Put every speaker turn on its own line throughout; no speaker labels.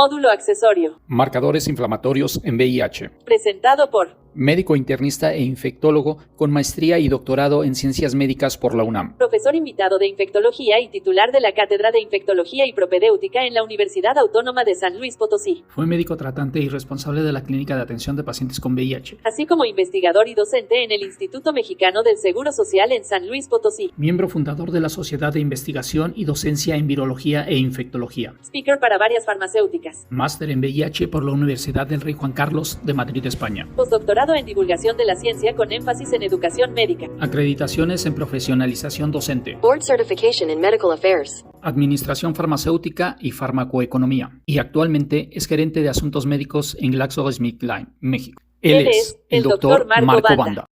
Módulo accesorio.
Marcadores inflamatorios en VIH.
Presentado por
Médico internista e infectólogo con maestría y doctorado en ciencias médicas por la UNAM.
profesor invitado de infectología y titular de la Cátedra de Infectología y Propedéutica en la Universidad Autónoma de San Luis Potosí.
Fue médico tratante y responsable de la Clínica de Atención de Pacientes con VIH.
Así como investigador y docente en el Instituto Mexicano del Seguro Social en San Luis Potosí.
Miembro fundador de la Sociedad de Investigación y Docencia en Virología e Infectología.
Speaker para varias farmacéuticas.
Máster en VIH por la Universidad del Rey Juan Carlos de Madrid, España.
Postdoctorado en divulgación de la ciencia con énfasis en educación médica.
Acreditaciones en profesionalización docente.
Board Certification in Medical Affairs.
Administración farmacéutica y farmacoeconomía. Y actualmente es gerente de asuntos médicos en GlaxoSmithKline, México. Él es el doctor Marco Banda.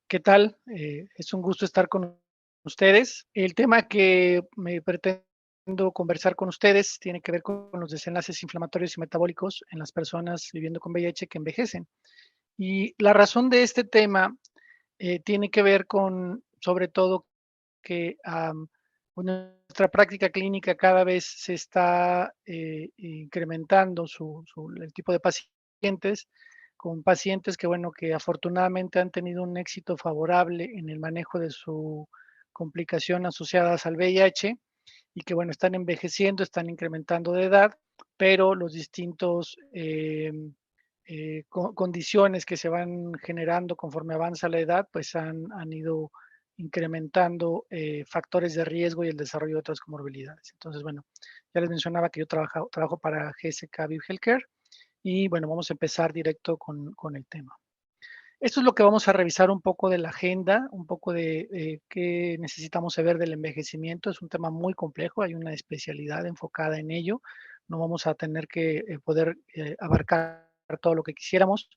¿Qué tal? Es un gusto estar con ustedes. El tema que me pretendo conversar con ustedes tiene que ver con los desenlaces inflamatorios y metabólicos en las personas viviendo con VIH que envejecen. Y la razón de este tema tiene que ver con, sobre todo, que nuestra práctica clínica cada vez se está incrementando el tipo de pacientes, con pacientes que, bueno, que afortunadamente han tenido un éxito favorable en el manejo de su complicación asociadas al VIH y que, bueno, están envejeciendo, están incrementando de edad, pero los distintos condiciones que se van generando conforme avanza la edad, pues han ido incrementando factores de riesgo y el desarrollo de otras comorbilidades. Entonces, bueno, ya les mencionaba que yo trabajo para GSK Vive Healthcare y, bueno, vamos a empezar directo con el tema. Esto es lo que vamos a revisar un poco de la agenda, un poco de qué necesitamos saber del envejecimiento. Es un tema muy complejo, hay una especialidad enfocada en ello. No vamos a tener que poder abarcar todo lo que quisiéramos,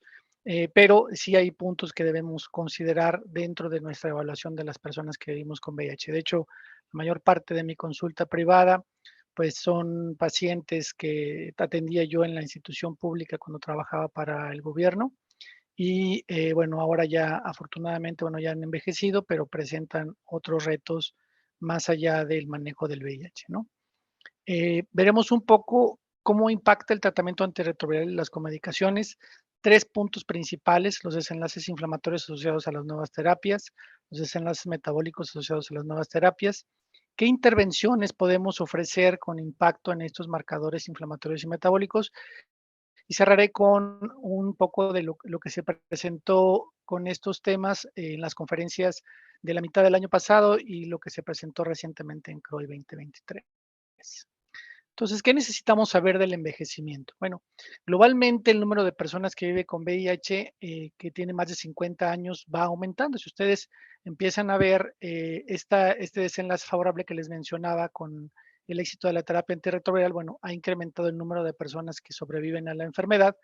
pero sí hay puntos que debemos considerar dentro de nuestra evaluación de las personas que vivimos con VIH. De hecho, la mayor parte de mi consulta privada, pues son pacientes que atendía yo en la institución pública cuando trabajaba para el gobierno. Y bueno, ahora ya afortunadamente, bueno, ya han envejecido, pero presentan otros retos más allá del manejo del VIH, ¿no? Veremos un poco cómo impacta el tratamiento antirretroviral y las comedicaciones. 3 puntos principales: los desenlaces inflamatorios asociados a las nuevas terapias, los desenlaces metabólicos asociados a las nuevas terapias. ¿Qué intervenciones podemos ofrecer con impacto en estos marcadores inflamatorios y metabólicos? Y cerraré con un poco de lo que se presentó con estos temas en las conferencias de la mitad del año pasado y lo que se presentó recientemente en CROI 2023. Entonces, ¿qué necesitamos saber del envejecimiento? Bueno, globalmente el número de personas que vive con VIH que tiene más de 50 años va aumentando. Si ustedes empiezan a ver este desenlace favorable que les mencionaba con el éxito de la terapia antirretroviral, bueno, ha incrementado el número de personas que sobreviven a la enfermedad,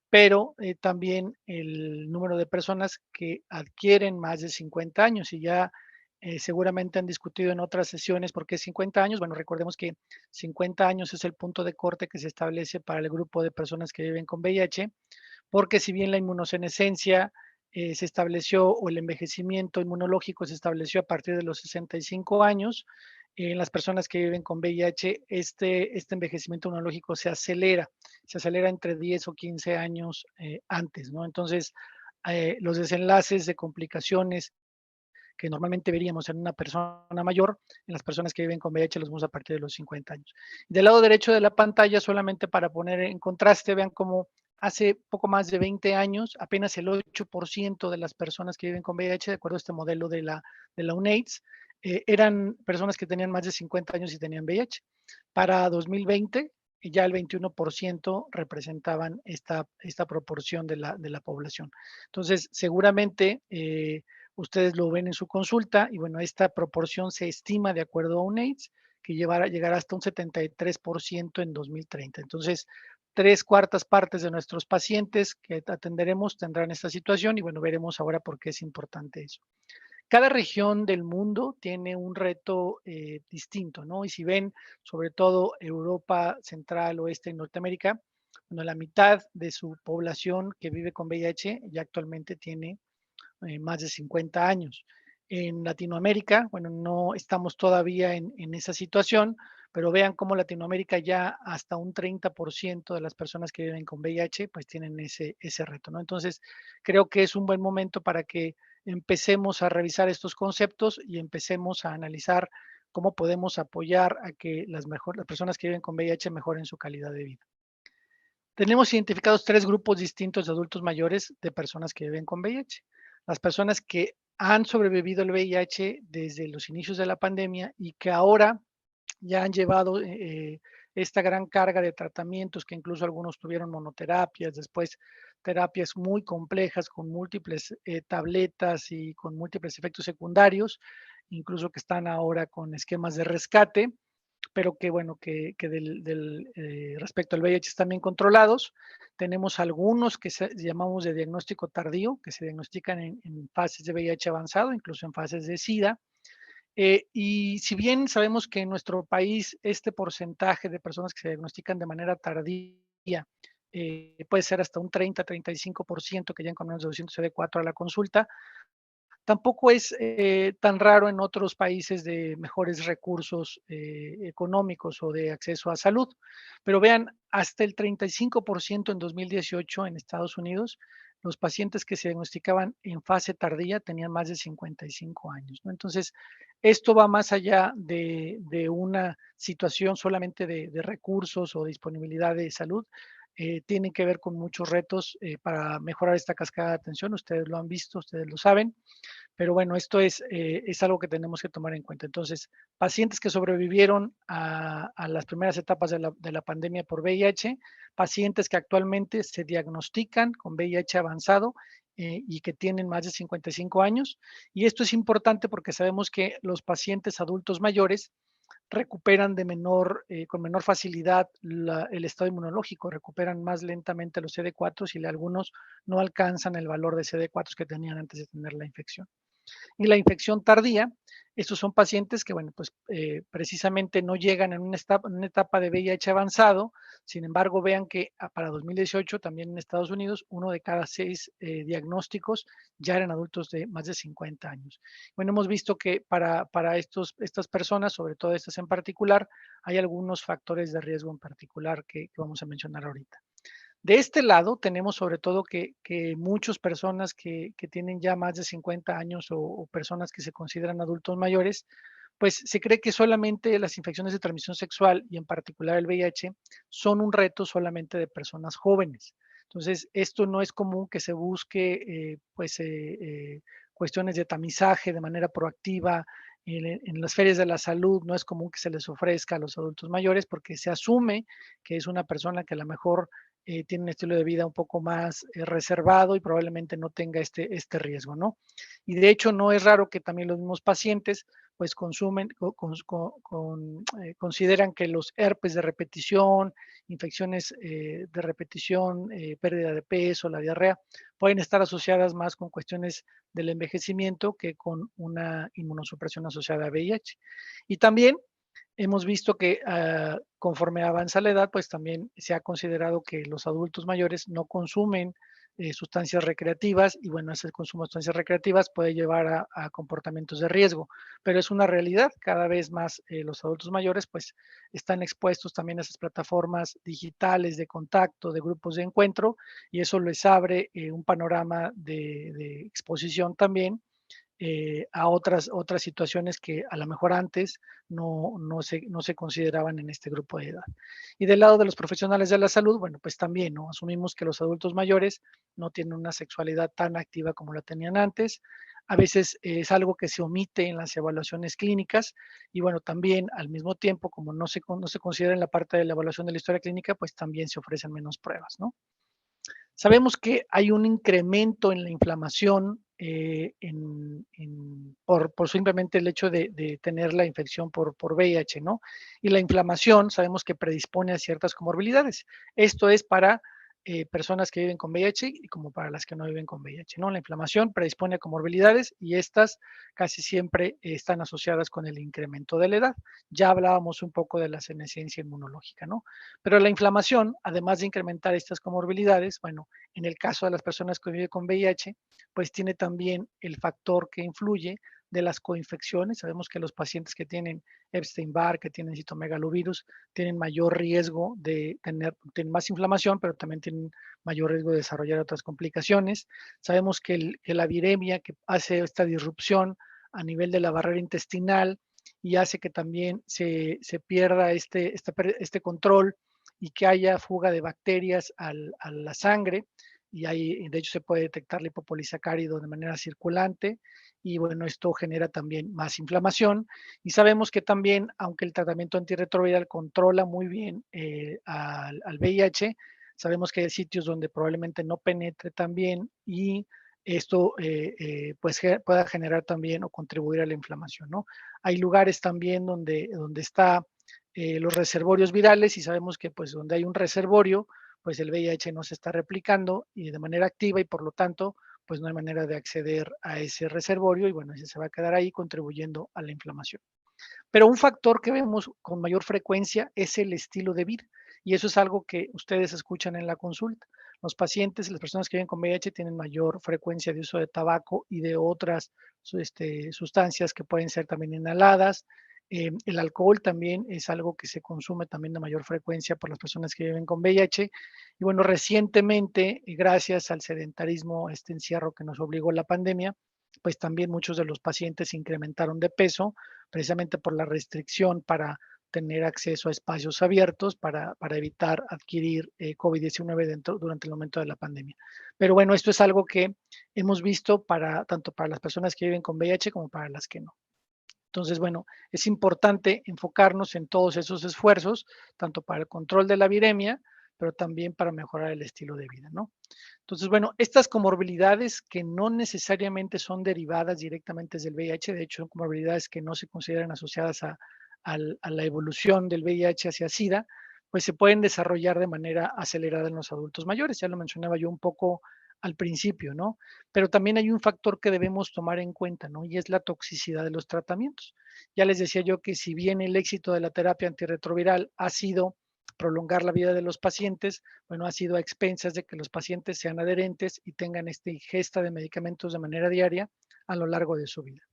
pero también el número de personas que adquieren más de 50 años y ya seguramente han discutido en otras sesiones por qué 50 años. Bueno, recordemos que 50 años es el punto de corte que se establece para el grupo de personas que viven con VIH, porque si bien la inmunosenescencia se estableció o el envejecimiento inmunológico se estableció a partir de los 65 años, en las personas que viven con VIH, este envejecimiento inmunológico se acelera entre 10 o 15 años antes, ¿no? Entonces, los desenlaces de complicaciones que normalmente veríamos en una persona mayor, en las personas que viven con VIH los vemos a partir de los 50 años. Del lado derecho de la pantalla, solamente para poner en contraste, vean cómo hace poco más de 20 años, apenas el 8% de las personas que viven con VIH, de acuerdo a este modelo de la UNAIDS, eran personas que tenían más de 50 años y tenían VIH. Para 2020, ya el 21% representaban esta proporción de la población. Entonces, seguramente ustedes lo ven en su consulta y bueno, esta proporción se estima de acuerdo a UNAIDS que llegará hasta un 73% en 2030. Entonces, 3/4 partes de nuestros pacientes que atenderemos tendrán esta situación y bueno, veremos ahora por qué es importante eso. Cada región del mundo tiene un reto distinto, ¿no? Y si ven, sobre todo Europa Central, Oeste y Norteamérica, bueno, la mitad de su población que vive con VIH ya actualmente tiene más de 50 años. En Latinoamérica, bueno, no estamos todavía en esa situación, pero vean cómo Latinoamérica ya hasta un 30% de las personas que viven con VIH pues tienen ese reto, ¿no? Entonces, creo que es un buen momento para que empecemos a revisar estos conceptos y empecemos a analizar cómo podemos apoyar a que las personas que viven con VIH mejoren su calidad de vida. Tenemos identificados 3 grupos distintos de adultos mayores de personas que viven con VIH. Las personas que han sobrevivido al VIH desde los inicios de la pandemia y que ahora ya han llevado esta gran carga de tratamientos, que incluso algunos tuvieron monoterapias, después terapias muy complejas con múltiples tabletas y con múltiples efectos secundarios, incluso que están ahora con esquemas de rescate, pero que bueno, que respecto al VIH están bien controlados. Tenemos algunos que llamamos de diagnóstico tardío, que se diagnostican en fases de VIH avanzado, incluso en fases de SIDA. Y si bien sabemos que en nuestro país este porcentaje de personas que se diagnostican de manera tardía puede ser hasta un 30-35% que llegan con menos de 200 CD4 a la consulta, tampoco es tan raro en otros países de mejores recursos económicos o de acceso a salud. Pero vean, hasta el 35% en 2018 en Estados Unidos, los pacientes que se diagnosticaban en fase tardía tenían más de 55 años, ¿no? Entonces, esto va más allá de una situación solamente de recursos o disponibilidad de salud. Tienen que ver con muchos retos para mejorar esta cascada de atención. Ustedes lo han visto, ustedes lo saben. Pero bueno, esto es algo que tenemos que tomar en cuenta. Entonces, pacientes que sobrevivieron a las primeras etapas de la pandemia por VIH, pacientes que actualmente se diagnostican con VIH avanzado y que tienen más de 55 años. Y esto es importante porque sabemos que los pacientes adultos mayores recuperan con menor facilidad el estado inmunológico, recuperan más lentamente los CD4 y algunos no alcanzan el valor de CD4 que tenían antes de tener la infección. Y la infección tardía, estos son pacientes que, bueno, pues precisamente no llegan en una etapa de VIH avanzado. Sin embargo, vean que para 2018, también en Estados Unidos, 1 de cada 6 diagnósticos ya eran adultos de más de 50 años. Bueno, hemos visto que para estas personas, sobre todo estas en particular, hay algunos factores de riesgo en particular que vamos a mencionar ahorita. De este lado tenemos sobre todo que muchas personas que tienen ya más de 50 años o personas que se consideran adultos mayores, pues se cree que solamente las infecciones de transmisión sexual y en particular el VIH son un reto solamente de personas jóvenes. Entonces, esto no es común que se busque cuestiones de tamizaje de manera proactiva. En las ferias de la salud no es común que se les ofrezca a los adultos mayores porque se asume que es una persona que a lo mejor tiene un estilo de vida un poco más reservado y probablemente no tenga este riesgo, ¿no? Y de hecho no es raro que también los mismos pacientes pues consideran que los herpes de repetición, infecciones de repetición, pérdida de peso, la diarrea, pueden estar asociadas más con cuestiones del envejecimiento que con una inmunosupresión asociada a VIH. Y también hemos visto que conforme avanza la edad, pues también se ha considerado que los adultos mayores no consumen sustancias recreativas y bueno, ese consumo de sustancias recreativas puede llevar a comportamientos de riesgo, pero es una realidad, cada vez más los adultos mayores pues están expuestos también a esas plataformas digitales de contacto, de grupos de encuentro y eso les abre un panorama de exposición también a otras situaciones que a lo mejor antes no se consideraban en este grupo de edad. Y del lado de los profesionales de la salud, bueno, pues también, ¿no? Asumimos que los adultos mayores no tienen una sexualidad tan activa como la tenían antes. A veces es algo que se omite en las evaluaciones clínicas y bueno, también al mismo tiempo, como no se considera en la parte de la evaluación de la historia clínica, pues también se ofrecen menos pruebas, ¿no? Sabemos que hay un incremento en la inflamación por simplemente el hecho de tener la infección por VIH, ¿no? Y la inflamación sabemos que predispone a ciertas comorbilidades. Esto es para personas que viven con VIH y como para las que no viven con VIH, ¿no? La inflamación predispone a comorbilidades y estas casi siempre están asociadas con el incremento de la edad. Ya hablábamos un poco de la senescencia inmunológica, ¿no? Pero la inflamación, además de incrementar estas comorbilidades, bueno, en el caso de las personas que viven con VIH, pues tiene también el factor que influye de las coinfecciones. Sabemos que los pacientes que tienen Epstein-Barr, que tienen citomegalovirus, tienen mayor riesgo de tienen más inflamación, pero también tienen mayor riesgo de desarrollar otras complicaciones. Sabemos que la viremia, que hace esta disrupción a nivel de la barrera intestinal y hace que también se pierda este control y que haya fuga de bacterias a la sangre, y ahí de hecho se puede detectar lipopolisacárido de manera circulante, y bueno, esto genera también más inflamación. Y sabemos que también, aunque el tratamiento antirretroviral controla muy bien al VIH, sabemos que hay sitios donde probablemente no penetre tan bien, y esto pues pueda generar también o contribuir a la inflamación, ¿no? Hay lugares también donde está los reservorios virales, y sabemos que pues donde hay un reservorio, pues el VIH no se está replicando y de manera activa, y por lo tanto pues no hay manera de acceder a ese reservorio, y bueno, ese se va a quedar ahí contribuyendo a la inflamación. Pero un factor que vemos con mayor frecuencia es el estilo de vida, y eso es algo que ustedes escuchan en la consulta. Los pacientes, las personas que viven con VIH tienen mayor frecuencia de uso de tabaco y de otras sustancias que pueden ser también inhaladas. El alcohol también es algo que se consume también de mayor frecuencia por las personas que viven con VIH. Y bueno, recientemente, gracias al sedentarismo, este encierro que nos obligó la pandemia, pues también muchos de los pacientes incrementaron de peso, precisamente por la restricción para tener acceso a espacios abiertos para evitar adquirir COVID-19 durante el momento de la pandemia. Pero bueno, esto es algo que hemos visto tanto para las personas que viven con VIH como para las que no. Entonces, bueno, es importante enfocarnos en todos esos esfuerzos, tanto para el control de la viremia, pero también para mejorar el estilo de vida, ¿no? Entonces, bueno, estas comorbilidades que no necesariamente son derivadas directamente del VIH, de hecho, son comorbilidades que no se consideran asociadas a la evolución del VIH hacia SIDA, pues se pueden desarrollar de manera acelerada en los adultos mayores. Ya lo mencionaba yo un poco al principio, ¿no? Pero también hay un factor que debemos tomar en cuenta, ¿no? Y es la toxicidad de los tratamientos. Ya les decía yo que si bien el éxito de la terapia antirretroviral ha sido prolongar la vida de los pacientes, bueno, ha sido a expensas de que los pacientes sean adherentes y tengan esta ingesta de medicamentos de manera diaria a lo largo de su vida.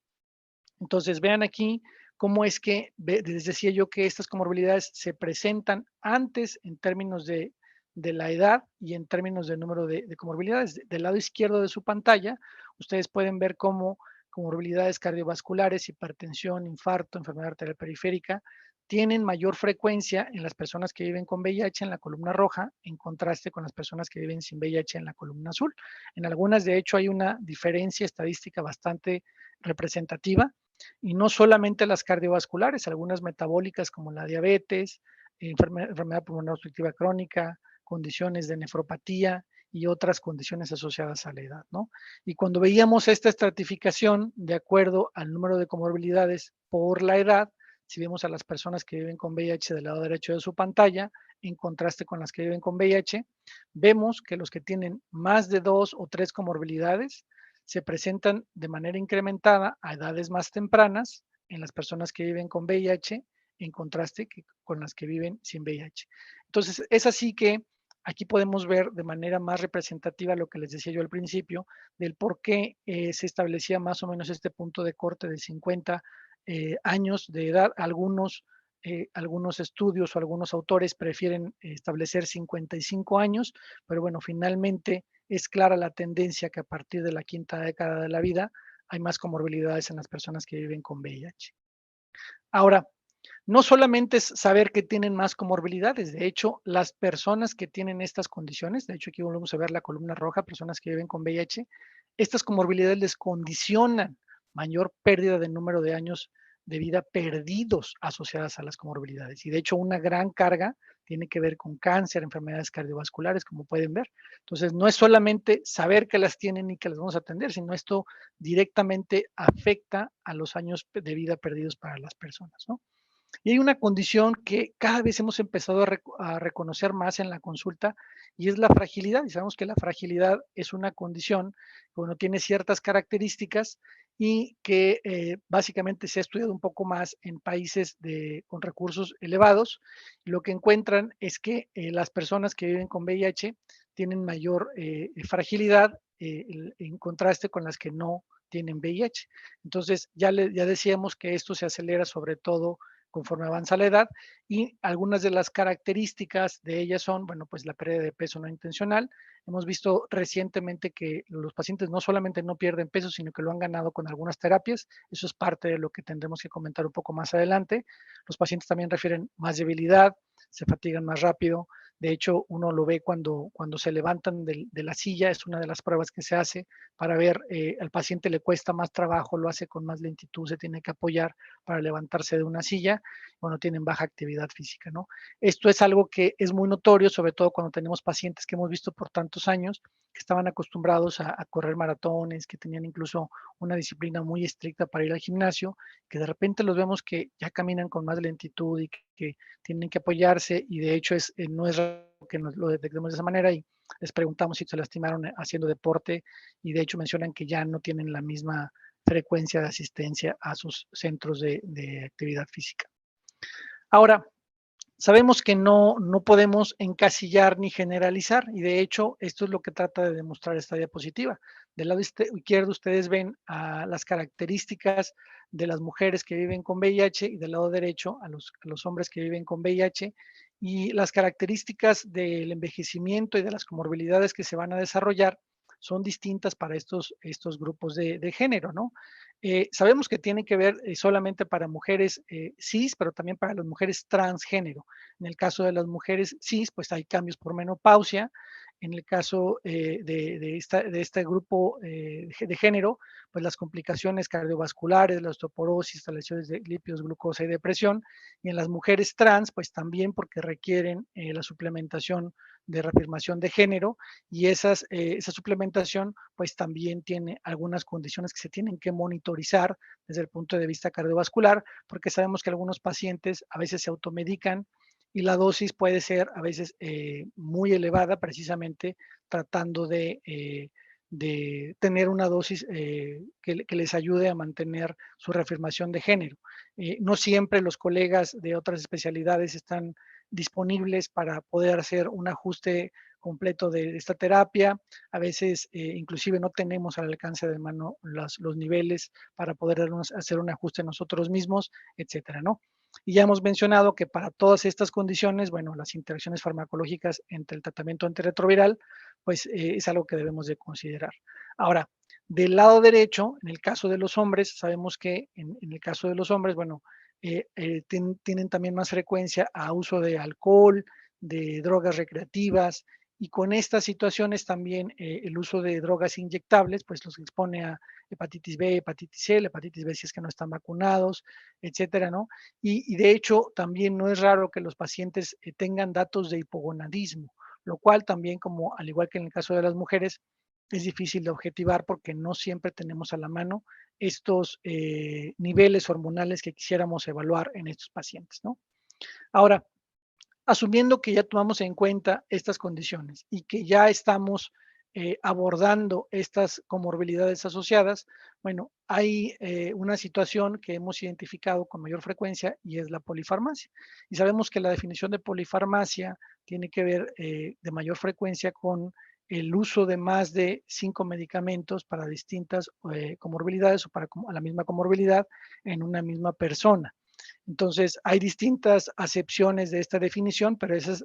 Entonces, vean aquí cómo es que, les decía yo que estas comorbilidades se presentan antes en términos de la edad y en términos del número de comorbilidades. Del lado izquierdo de su pantalla, ustedes pueden ver cómo comorbilidades cardiovasculares, hipertensión, infarto, enfermedad arterial periférica, tienen mayor frecuencia en las personas que viven con VIH en la columna roja, en contraste con las personas que viven sin VIH en la columna azul. En algunas, de hecho, hay una diferencia estadística bastante representativa, y no solamente las cardiovasculares, algunas metabólicas como la diabetes, enfermedad pulmonar obstructiva crónica, condiciones de nefropatía y otras condiciones asociadas a la edad, ¿no? Y cuando veíamos esta estratificación de acuerdo al número de comorbilidades por la edad, si vemos a las personas que viven con VIH del lado derecho de su pantalla, en contraste con las que viven con VIH, vemos que los que tienen más de 2 o 3 comorbilidades se presentan de manera incrementada a edades más tempranas en las personas que viven con VIH, en contraste con las que viven sin VIH. Entonces, es así que aquí podemos ver de manera más representativa lo que les decía yo al principio, del por qué se establecía más o menos este punto de corte de 50 años de edad. Algunos estudios o algunos autores prefieren establecer 55 años, pero bueno, finalmente es clara la tendencia que a partir de la quinta década de la vida hay más comorbilidades en las personas que viven con VIH. Ahora, no solamente es saber que tienen más comorbilidades, de hecho, las personas que tienen estas condiciones, de hecho aquí volvemos a ver la columna roja, personas que viven con VIH, estas comorbilidades les condicionan mayor pérdida de número de años de vida perdidos asociadas a las comorbilidades. Y de hecho, una gran carga tiene que ver con cáncer, enfermedades cardiovasculares, como pueden ver. Entonces, no es solamente saber que las tienen y que las vamos a atender, sino esto directamente afecta a los años de vida perdidos para las personas, ¿no? Y hay una condición que cada vez hemos empezado a reconocer más en la consulta, y es la fragilidad. Y sabemos que la fragilidad es una condición que, bueno, tiene ciertas características y que básicamente se ha estudiado un poco más en países con recursos elevados. Lo que encuentran es que las personas que viven con VIH tienen mayor fragilidad en contraste con las que no tienen VIH. Entonces, ya decíamos que esto se acelera sobre todo conforme avanza la edad, y algunas de las características de ellas son, bueno, pues la pérdida de peso no intencional. Hemos visto recientemente que los pacientes no solamente no pierden peso, sino que lo han ganado con algunas terapias. Eso es parte de lo que tendremos que comentar un poco más adelante. Los pacientes también refieren más debilidad, se fatigan más rápido. De hecho, uno lo ve cuando se levantan de la silla, es una de las pruebas que se hace para ver, al paciente le cuesta más trabajo, lo hace con más lentitud, se tiene que apoyar para levantarse de una silla, bueno, tienen baja actividad física, ¿no? Esto es algo que es muy notorio, sobre todo cuando tenemos pacientes que hemos visto por tantos años, que estaban acostumbrados a correr maratones, que tenían incluso una disciplina muy estricta para ir al gimnasio, que de repente los vemos que ya caminan con más lentitud y que tienen que apoyarse, y de hecho no es raro que nos lo detectemos de esa manera, y les preguntamos si se lastimaron haciendo deporte, y de hecho mencionan que ya no tienen la misma frecuencia de asistencia a sus centros de actividad física. Ahora, sabemos que no podemos encasillar ni generalizar, y de hecho esto es lo que trata de demostrar esta diapositiva. Del lado izquierdo ustedes ven las características de las mujeres que viven con VIH, y del lado derecho a los hombres que viven con VIH, y las características del envejecimiento y de las comorbilidades que se van a desarrollar son distintas para estos grupos de género, ¿no? Sabemos que tiene que ver solamente para mujeres cis, pero también para las mujeres transgénero. En el caso de las mujeres cis, pues hay cambios por menopausia. En el caso de este grupo de género, pues las complicaciones cardiovasculares, la osteoporosis, las lesiones de lípidos, glucosa y depresión. Y en las mujeres trans, pues también porque requieren la suplementación de reafirmación de género, y esa suplementación pues también tiene algunas condiciones que se tienen que monitorizar desde el punto de vista cardiovascular, porque sabemos que algunos pacientes a veces se automedican y la dosis puede ser a veces muy elevada, precisamente tratando de tener una dosis que les ayude a mantener su reafirmación de género. No siempre los colegas de otras especialidades están disponibles para poder hacer un ajuste completo de esta terapia. A veces inclusive no tenemos al alcance de mano los niveles para poder hacer un ajuste nosotros mismos, etcétera, ¿no? Y ya hemos mencionado que para todas estas condiciones, bueno, las interacciones farmacológicas entre el tratamiento antirretroviral, pues es algo que debemos de considerar. Ahora, del lado derecho, en el caso de los hombres, sabemos que en el caso de los hombres, bueno, tienen también más frecuencia a uso de alcohol, de drogas recreativas, y con estas situaciones también el uso de drogas inyectables, pues los expone a hepatitis B, hepatitis C, la hepatitis B si es que no están vacunados, etcétera, ¿no? Y de hecho también no es raro que los pacientes tengan datos de hipogonadismo, lo cual también, como al igual que en el caso de las mujeres, es difícil de objetivar porque no siempre tenemos a la mano estos niveles hormonales que quisiéramos evaluar en estos pacientes, ¿no? Ahora, asumiendo que ya tomamos en cuenta estas condiciones y que ya estamos abordando estas comorbilidades asociadas, bueno, hay una situación que hemos identificado con mayor frecuencia, y es la polifarmacia. Y sabemos que la definición de polifarmacia tiene que ver de mayor frecuencia con el uso de más de 5 medicamentos para distintas comorbilidades o para la misma comorbilidad en una misma persona. Entonces, hay distintas acepciones de esta definición, pero ese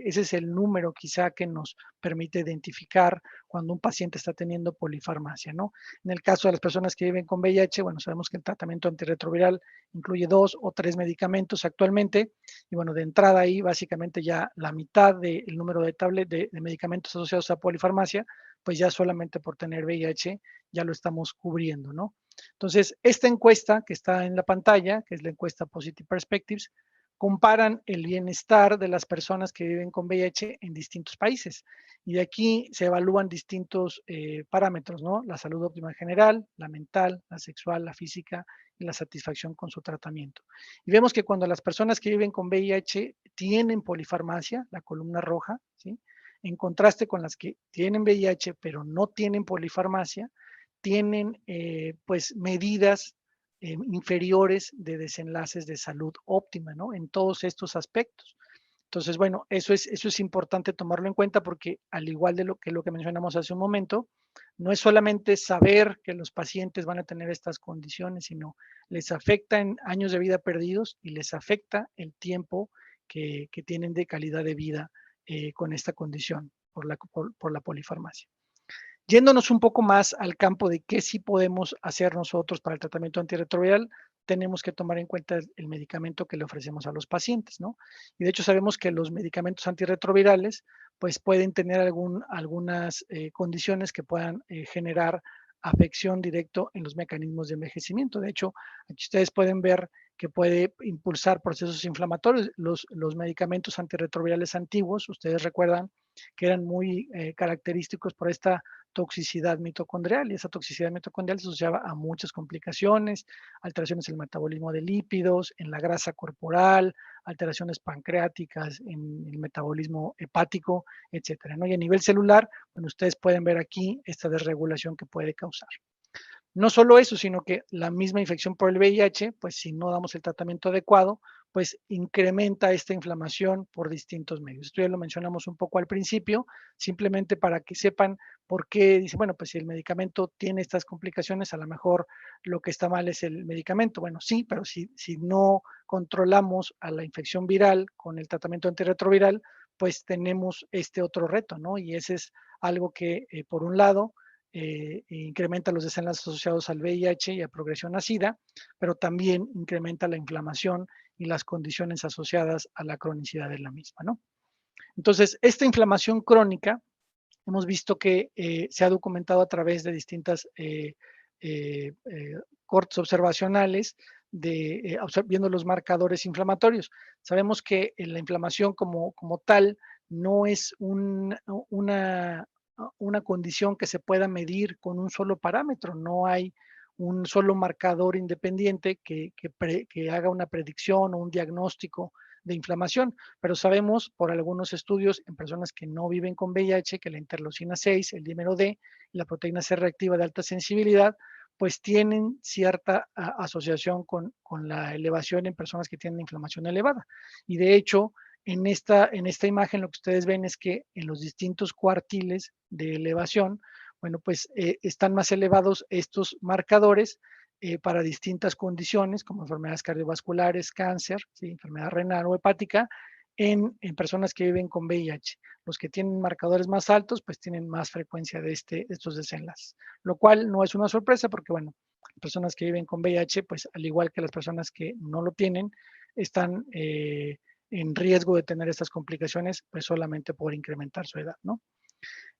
es el número quizá que nos permite identificar cuando un paciente está teniendo polifarmacia, ¿no? En el caso de las personas que viven con VIH, bueno, sabemos que el tratamiento antirretroviral incluye 2 o 3 medicamentos actualmente, y bueno, de entrada ahí básicamente ya la mitad del número de medicamentos asociados a polifarmacia, pues ya solamente por tener VIH ya lo estamos cubriendo, ¿no? Entonces, esta encuesta que está en la pantalla, que es la encuesta Positive Perspectives, comparan el bienestar de las personas que viven con VIH en distintos países. Y de aquí se evalúan distintos parámetros, ¿no? La salud óptima en general, la mental, la sexual, la física y la satisfacción con su tratamiento. Y vemos que cuando las personas que viven con VIH tienen polifarmacia, la columna roja, ¿sí? En contraste con las que tienen VIH pero no tienen polifarmacia, tienen pues medidas inferiores de desenlaces de salud óptima, ¿no? En todos estos aspectos. Entonces, bueno, eso es importante tomarlo en cuenta porque al igual de lo que mencionamos hace un momento, no es solamente saber que los pacientes van a tener estas condiciones, sino les afecta en años de vida perdidos y les afecta el tiempo que tienen de calidad de vida con esta condición por la polifarmacia. Yéndonos un poco más al campo de qué sí podemos hacer nosotros para el tratamiento antirretroviral, tenemos que tomar en cuenta el medicamento que le ofrecemos a los pacientes, ¿no? Y de hecho sabemos que los medicamentos antirretrovirales pues pueden tener algunas condiciones que puedan generar afección directo en los mecanismos de envejecimiento. De hecho, aquí ustedes pueden ver que puede impulsar procesos inflamatorios. Los medicamentos antirretrovirales antiguos, ustedes recuerdan que eran muy característicos por esta toxicidad mitocondrial, y esa toxicidad mitocondrial se asociaba a muchas complicaciones, alteraciones en el metabolismo de lípidos, en la grasa corporal, alteraciones pancreáticas, en el metabolismo hepático, etcétera, ¿no? Y a nivel celular, bueno, ustedes pueden ver aquí esta desregulación que puede causar. No solo eso, sino que la misma infección por el VIH, pues si no damos el tratamiento adecuado, pues incrementa esta inflamación por distintos medios. Esto ya lo mencionamos un poco al principio, simplemente para que sepan por qué dice, bueno, pues si el medicamento tiene estas complicaciones, a lo mejor lo que está mal es el medicamento. Bueno, sí, pero si no controlamos a la infección viral con el tratamiento antirretroviral, pues tenemos este otro reto, ¿no? Y ese es algo que, por un lado, incrementa los desenlaces asociados al VIH y a progresión a SIDA, pero también incrementa la inflamación y las condiciones asociadas a la cronicidad de la misma, ¿no? Entonces, esta inflamación crónica, hemos visto que se ha documentado a través de distintas cortes observacionales, viendo los marcadores inflamatorios. Sabemos que la inflamación como tal no es una condición que se pueda medir con un solo parámetro, no hay un solo marcador independiente que haga una predicción o un diagnóstico de inflamación, pero sabemos por algunos estudios en personas que no viven con VIH que la interleucina 6, el dímero D y la proteína C reactiva de alta sensibilidad, pues tienen cierta asociación con la elevación en personas que tienen inflamación elevada. Y de hecho, en esta imagen lo que ustedes ven es que en los distintos cuartiles de elevación, bueno, pues están más elevados estos marcadores para distintas condiciones como enfermedades cardiovasculares, cáncer, ¿sí? Enfermedad renal o hepática, en personas que viven con VIH. Los que tienen marcadores más altos, pues tienen más frecuencia de estos desenlaces, lo cual no es una sorpresa porque, bueno, personas que viven con VIH, pues al igual que las personas que no lo tienen, están en riesgo de tener estas complicaciones, pues solamente por incrementar su edad, ¿no?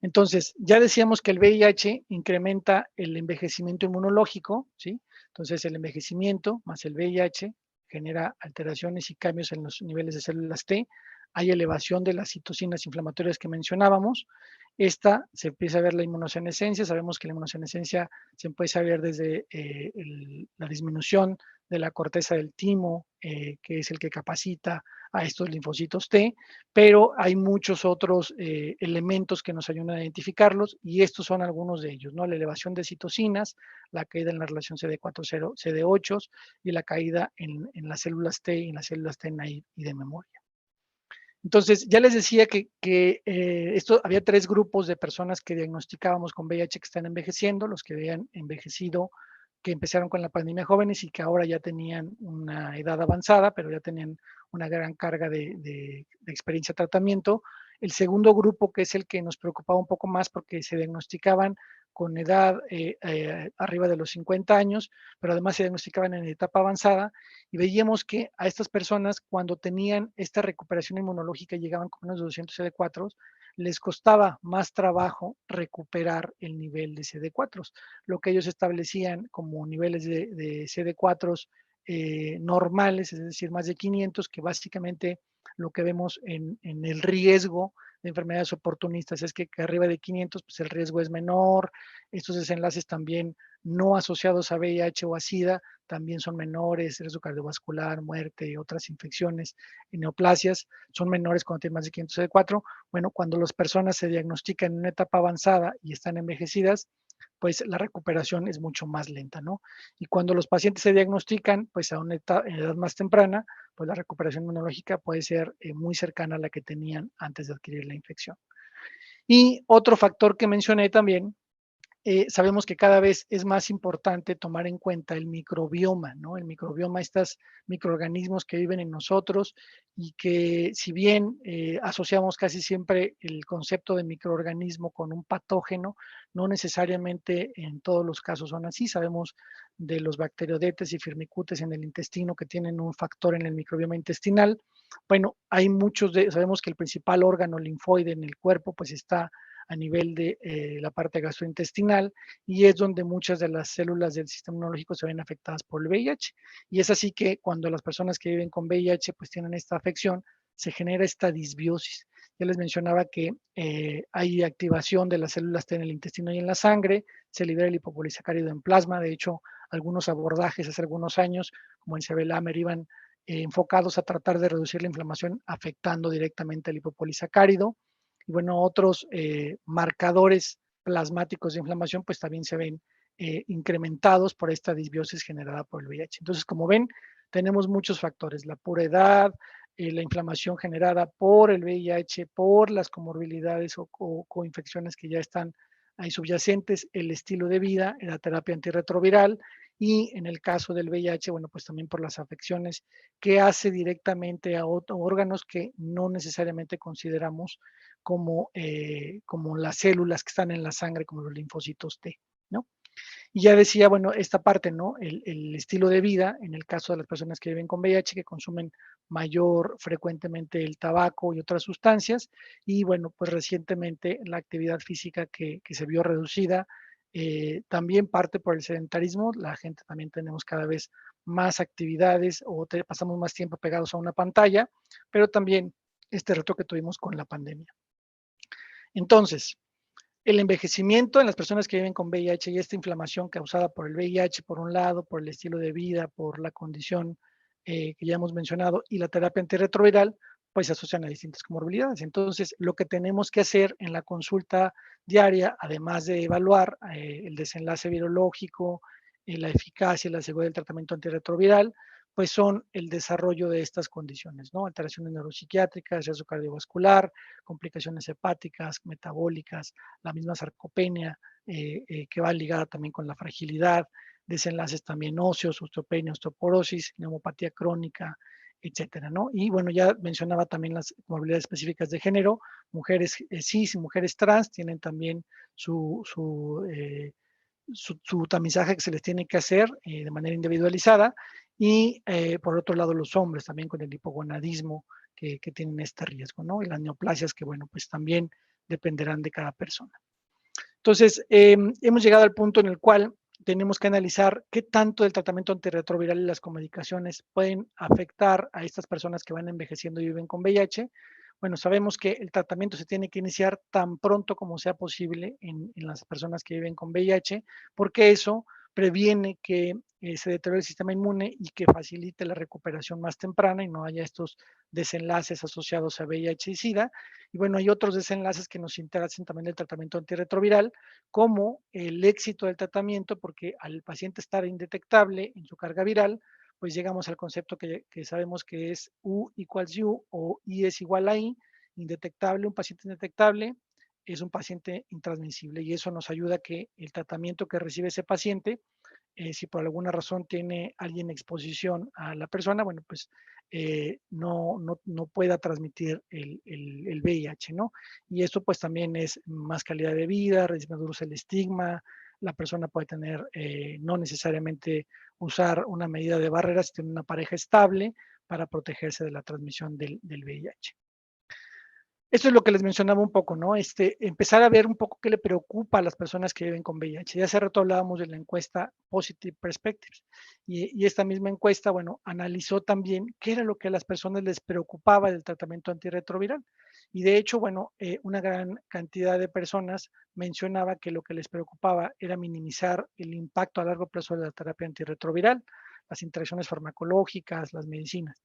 Entonces, ya decíamos que el VIH incrementa el envejecimiento inmunológico, ¿sí? Entonces, el envejecimiento más el VIH genera alteraciones y cambios en los niveles de células T. Hay elevación de las citocinas inflamatorias que mencionábamos. Esta se empieza a ver la inmunosenescencia. Sabemos que la inmunosenescencia se empieza a ver desde la disminución de la corteza del timo, que es el que capacita a estos linfocitos T, pero hay muchos otros elementos que nos ayudan a identificarlos y estos son algunos de ellos, ¿no? La elevación de citocinas, la caída en la relación CD4-CD8 y la caída en las células T y en las células T naive y de memoria. Entonces, ya les decía que había 3 grupos de personas que diagnosticábamos con VIH que están envejeciendo, los que habían envejecido, que empezaron con la pandemia jóvenes y que ahora ya tenían una edad avanzada, pero ya tenían una gran carga de experiencia de tratamiento. El segundo grupo, que es el que nos preocupaba un poco más porque se diagnosticaban con edad arriba de los 50 años, pero además se diagnosticaban en etapa avanzada y veíamos que a estas personas cuando tenían esta recuperación inmunológica y llegaban con unos 200 CD4, les costaba más trabajo recuperar el nivel de CD4. Lo que ellos establecían como niveles de CD4 normales, es decir, más de 500, que básicamente lo que vemos en el riesgo de enfermedades oportunistas es que arriba de 500 pues el riesgo es menor, estos desenlaces también no asociados a VIH o a SIDA también son menores, riesgo cardiovascular, muerte y otras infecciones y neoplasias son menores cuando tienen más de 500 CD4. Bueno, cuando las personas se diagnostican en una etapa avanzada y están envejecidas, pues la recuperación es mucho más lenta, ¿no? Y cuando los pacientes se diagnostican, pues a una edad más temprana, pues la recuperación inmunológica puede ser muy cercana a la que tenían antes de adquirir la infección. Y otro factor que mencioné también sabemos que cada vez es más importante tomar en cuenta el microbioma, ¿no? El microbioma, estos microorganismos que viven en nosotros y que si bien asociamos casi siempre el concepto de microorganismo con un patógeno, no necesariamente en todos los casos son así. Sabemos de los bacterodetes y firmicutes en el intestino que tienen un factor en el microbioma intestinal. Bueno, hay sabemos que el principal órgano linfoide en el cuerpo pues está a nivel de la parte gastrointestinal y es donde muchas de las células del sistema inmunológico se ven afectadas por el VIH. Y es así que cuando las personas que viven con VIH pues tienen esta afección, se genera esta disbiosis. Ya les mencionaba que hay activación de las células T en el intestino y en la sangre, se libera el hipopolisacárido en plasma. De hecho, algunos abordajes hace algunos años, como en Sevelamer, iban enfocados a tratar de reducir la inflamación afectando directamente el hipopolisacárido. Y bueno, otros marcadores plasmáticos de inflamación pues también se ven incrementados por esta disbiosis generada por el VIH. Entonces, como ven, tenemos muchos factores, la pura edad, la inflamación generada por el VIH, por las comorbilidades o coinfecciones que ya están ahí subyacentes, el estilo de vida, la terapia antirretroviral y en el caso del VIH, bueno, pues también por las afecciones que hace directamente a órganos que no necesariamente consideramos como las células que están en la sangre, como los linfocitos T, ¿no? Y ya decía, bueno, esta parte, ¿no? El estilo de vida, en el caso de las personas que viven con VIH, que consumen mayor frecuentemente el tabaco y otras sustancias, y bueno, pues recientemente la actividad física que se vio reducida, también parte por el sedentarismo, la gente también tenemos cada vez más actividades o pasamos más tiempo pegados a una pantalla, pero también este reto que tuvimos con la pandemia. Entonces, el envejecimiento en las personas que viven con VIH y esta inflamación causada por el VIH, por un lado, por el estilo de vida, por la condición que ya hemos mencionado, y la terapia antirretroviral, pues se asocian a distintas comorbilidades. Entonces, lo que tenemos que hacer en la consulta diaria, además de evaluar el desenlace virológico, la eficacia y la seguridad del tratamiento antirretroviral, pues son el desarrollo de estas condiciones, ¿no? Alteraciones neuropsiquiátricas, riesgo cardiovascular, complicaciones hepáticas, metabólicas, la misma sarcopenia, que va ligada también con la fragilidad, desenlaces también óseos, osteopenia, osteoporosis, neumopatía crónica, etcétera, ¿no? Y bueno, ya mencionaba también las comorbilidades específicas de género, mujeres cis y mujeres trans tienen también su tamizaje que se les tiene que hacer de manera individualizada y por otro lado los hombres también con el hipogonadismo que tienen este riesgo, ¿no? Y las neoplasias que, bueno, pues también dependerán de cada persona. Entonces, hemos llegado al punto en el cual tenemos que analizar qué tanto el tratamiento antirretroviral y las comedicaciones pueden afectar a estas personas que van envejeciendo y viven con VIH. Bueno, sabemos que el tratamiento se tiene que iniciar tan pronto como sea posible en las personas que viven con VIH, porque eso previene que se deteriore el sistema inmune y que facilite la recuperación más temprana y no haya estos desenlaces asociados a VIH y SIDA. Y bueno, hay otros desenlaces que nos interesan también del tratamiento antirretroviral, como el éxito del tratamiento, porque al paciente estar indetectable en su carga viral, pues llegamos al concepto que sabemos que es U equals U o I es igual a I, indetectable, un paciente indetectable es un paciente intransmisible y eso nos ayuda a que el tratamiento que recibe ese paciente, si por alguna razón tiene alguien exposición a la persona, bueno, pues no pueda transmitir el VIH, ¿no? Y esto pues también es más calidad de vida, reduce el estigma, la persona puede tener, no necesariamente usar una medida de barreras, tiene una pareja estable para protegerse de la transmisión del VIH. Esto es lo que les mencionaba un poco, ¿no? Empezar a ver un poco qué le preocupa a las personas que viven con VIH. Ya hace rato hablábamos de la encuesta Positive Perspectives y esta misma encuesta, bueno, analizó también qué era lo que a las personas les preocupaba del tratamiento antirretroviral. Y de hecho, bueno, una gran cantidad de personas mencionaba que lo que les preocupaba era minimizar el impacto a largo plazo de la terapia antirretroviral, las interacciones farmacológicas, las medicinas.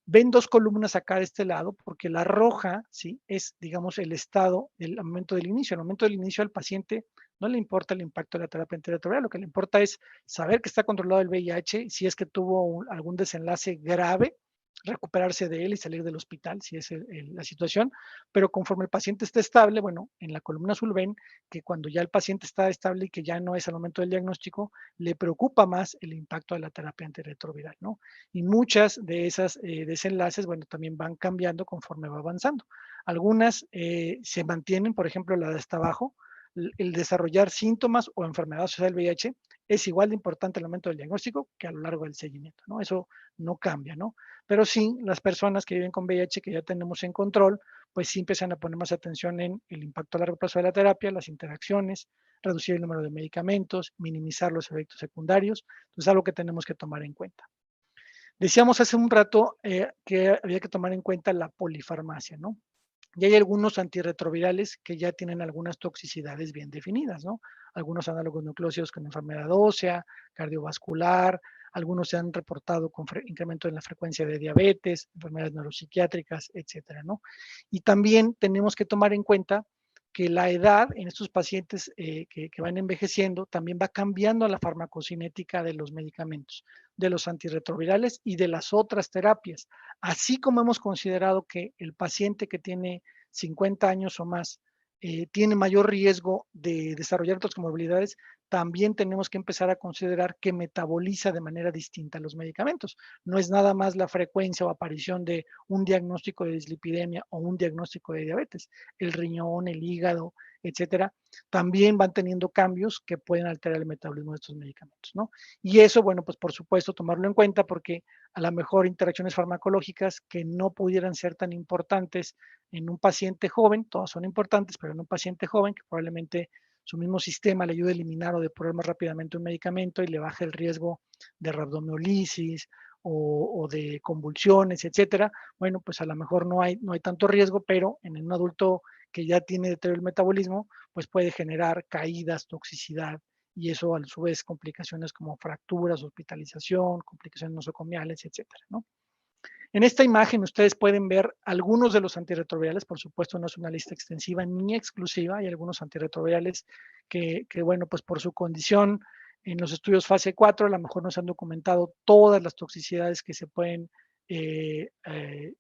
Ven dos columnas acá de este lado, porque la roja, ¿sí? Es, digamos, el estado del momento del inicio. Al momento del inicio al paciente no le importa el impacto de la terapia antirretroviral, lo que le importa es saber que está controlado el VIH, si es que tuvo algún desenlace grave, recuperarse de él y salir del hospital, si es la situación, pero conforme el paciente esté estable, bueno, en la columna azul ven que cuando ya el paciente está estable y que ya no es al momento del diagnóstico, le preocupa más el impacto de la terapia antirretroviral, ¿no? Y muchas de esas desenlaces, bueno, también van cambiando conforme va avanzando. Algunas se mantienen, por ejemplo, la de hasta abajo, el desarrollar síntomas o enfermedad asociada al VIH es igual de importante al momento del diagnóstico que a lo largo del seguimiento, ¿no? Eso no cambia, ¿no? Pero sí, las personas que viven con VIH, que ya tenemos en control, pues sí empiezan a poner más atención en el impacto a largo plazo de la terapia, las interacciones, reducir el número de medicamentos, minimizar los efectos secundarios. Entonces, algo que tenemos que tomar en cuenta. Decíamos hace un rato que había que tomar en cuenta la polifarmacia, ¿no? Y hay algunos antirretrovirales que ya tienen algunas toxicidades bien definidas, ¿no? Algunos análogos nucleósidos con enfermedad ósea, cardiovascular, algunos se han reportado con incremento en la frecuencia de diabetes, enfermedades neuropsiquiátricas, etcétera, ¿no? Y también tenemos que tomar en cuenta que la edad en estos pacientes que van envejeciendo también va cambiando la farmacocinética de los medicamentos, de los antirretrovirales y de las otras terapias. Así como hemos considerado que el paciente que tiene 50 años o más tiene mayor riesgo de desarrollar otras comorbilidades, también tenemos que empezar a considerar que metaboliza de manera distinta los medicamentos. No es nada más la frecuencia o aparición de un diagnóstico de dislipidemia o un diagnóstico de diabetes. El riñón, el hígado, etcétera, también van teniendo cambios que pueden alterar el metabolismo de estos medicamentos, ¿no? Y eso, bueno, pues por supuesto tomarlo en cuenta porque a lo mejor interacciones farmacológicas que no pudieran ser tan importantes en un paciente joven, todas son importantes, pero en un paciente joven que probablemente su mismo sistema le ayude a eliminar o depurar más rápidamente un medicamento y le baje el riesgo de rabdomiolisis o de convulsiones, etcétera. Bueno, pues a lo mejor no hay tanto riesgo, pero en un adulto que ya tiene deterioro del metabolismo, pues puede generar caídas, toxicidad, y eso a su vez complicaciones como fracturas, hospitalización, complicaciones nosocomiales, etcétera, ¿no? En esta imagen ustedes pueden ver algunos de los antirretrovirales, por supuesto no es una lista extensiva ni exclusiva, hay algunos antirretrovirales que bueno, pues por su condición en los estudios fase 4 a lo mejor no se han documentado todas las toxicidades que se pueden eh, eh,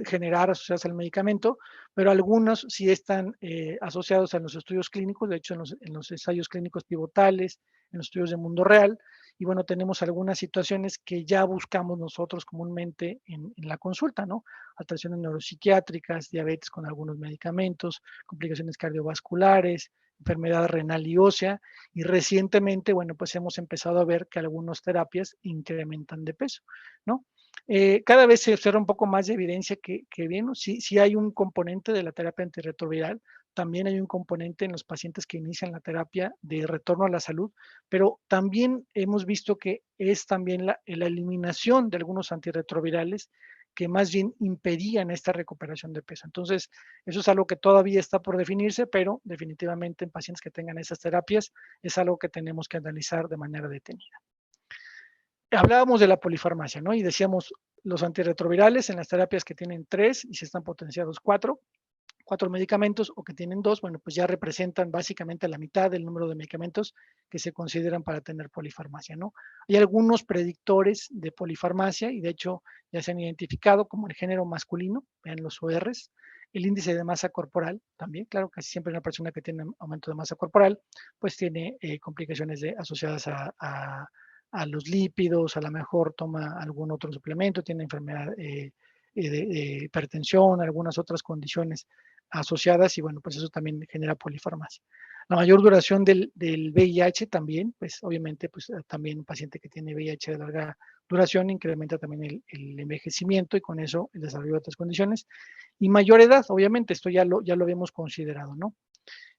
generar asociadas al medicamento, pero algunos sí están asociados a los estudios clínicos, de hecho en los ensayos clínicos pivotales, en los estudios de mundo real, y bueno, tenemos algunas situaciones que ya buscamos nosotros comúnmente en la consulta, ¿no? Alteraciones neuropsiquiátricas, diabetes con algunos medicamentos, complicaciones cardiovasculares, enfermedad renal y ósea, y recientemente, bueno, pues hemos empezado a ver que algunas terapias incrementan de peso, ¿no? Cada vez se observa un poco más de evidencia que bien, sí hay un componente de la terapia antirretroviral, también hay un componente en los pacientes que inician la terapia de retorno a la salud, pero también hemos visto que es también la eliminación de algunos antirretrovirales que más bien impedían esta recuperación de peso. Entonces, eso es algo que todavía está por definirse, pero definitivamente en pacientes que tengan esas terapias es algo que tenemos que analizar de manera detenida. Hablábamos de la polifarmacia, ¿no? Y decíamos los antirretrovirales en las terapias que tienen 3 y si están potenciados 4 medicamentos o que tienen 2, bueno, pues ya representan básicamente la mitad del número de medicamentos que se consideran para tener polifarmacia, ¿no? Hay algunos predictores de polifarmacia y de hecho ya se han identificado como el género masculino, vean los ORs, el índice de masa corporal también, claro, casi siempre una persona que tiene aumento de masa corporal, pues tiene complicaciones asociadas a los lípidos, a lo mejor toma algún otro suplemento, tiene enfermedad de hipertensión, algunas otras condiciones asociadas y bueno, pues eso también genera polifarmacia. La mayor duración del VIH también, pues obviamente, pues también un paciente que tiene VIH de larga duración incrementa también el envejecimiento y con eso el desarrollo de otras condiciones. Y mayor edad, obviamente, esto ya lo habíamos considerado, ¿no?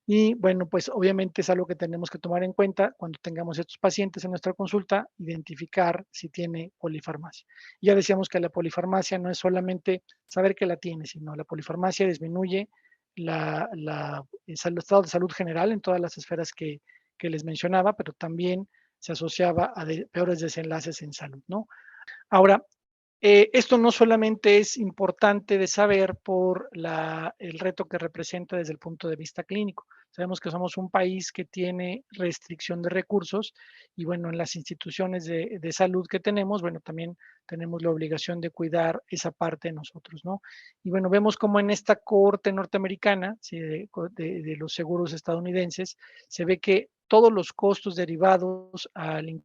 Y bueno, pues obviamente es algo que tenemos que tomar en cuenta cuando tengamos estos pacientes en nuestra consulta, identificar si tiene polifarmacia. Ya decíamos que la polifarmacia no es solamente saber que la tiene, sino la polifarmacia disminuye el estado de salud general en todas las esferas que les mencionaba, pero también se asociaba a peores desenlaces en salud, ¿no? Ahora, esto no solamente es importante de saber por el reto que representa desde el punto de vista clínico, Sabemos que somos un país que tiene restricción de recursos y bueno, en las instituciones de salud que tenemos, bueno, también tenemos la obligación de cuidar esa parte de nosotros, ¿no? Y bueno, vemos como en esta corte norteamericana, ¿sí? de los seguros estadounidenses, se ve que todos los costos derivados al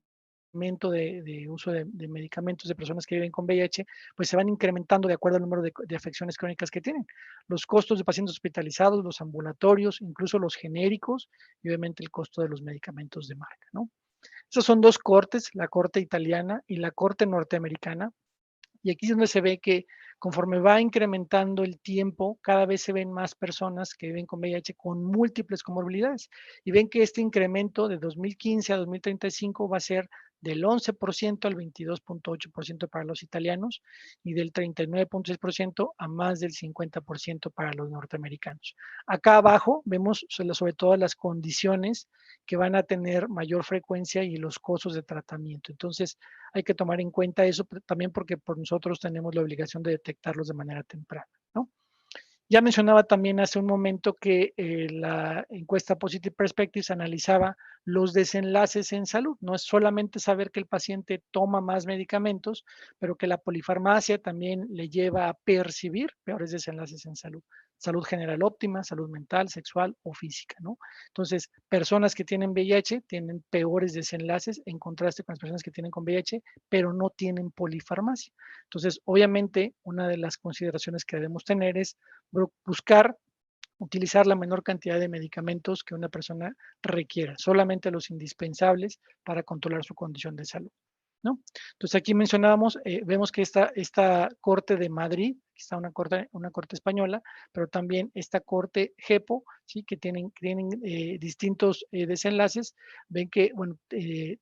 de uso de medicamentos de personas que viven con VIH, pues se van incrementando de acuerdo al número de afecciones crónicas que tienen. Los costos de pacientes hospitalizados, los ambulatorios, incluso los genéricos y obviamente el costo de los medicamentos de marca, ¿no? Esas son dos cortes, la corte italiana y la corte norteamericana. Y aquí es donde se ve que conforme va incrementando el tiempo, cada vez se ven más personas que viven con VIH con múltiples comorbilidades. Y ven que este incremento de 2015 a 2035 va a ser del 11% al 22.8% para los italianos y del 39.6% a más del 50% para los norteamericanos. Acá abajo vemos sobre todo las condiciones que van a tener mayor frecuencia y los costos de tratamiento. Entonces, hay que tomar en cuenta eso también porque por nosotros tenemos la obligación de detectarlos de manera temprana, ¿no? Ya mencionaba también hace un momento que la encuesta Positive Perspectives analizaba los desenlaces en salud. No es solamente saber que el paciente toma más medicamentos, pero que la polifarmacia también le lleva a percibir peores desenlaces en salud. Salud general óptima, salud mental, sexual o física, ¿no? Entonces, personas que tienen VIH tienen peores desenlaces en contraste con las personas que tienen con VIH, pero no tienen polifarmacia. Entonces, obviamente, una de las consideraciones que debemos tener es buscar utilizar la menor cantidad de medicamentos que una persona requiera, solamente los indispensables para controlar su condición de salud, ¿no? Entonces aquí mencionábamos, vemos que esta corte de Madrid, está una corte española, pero también esta corte JEPO, ¿sí? que tienen distintos desenlaces, ven que, bueno,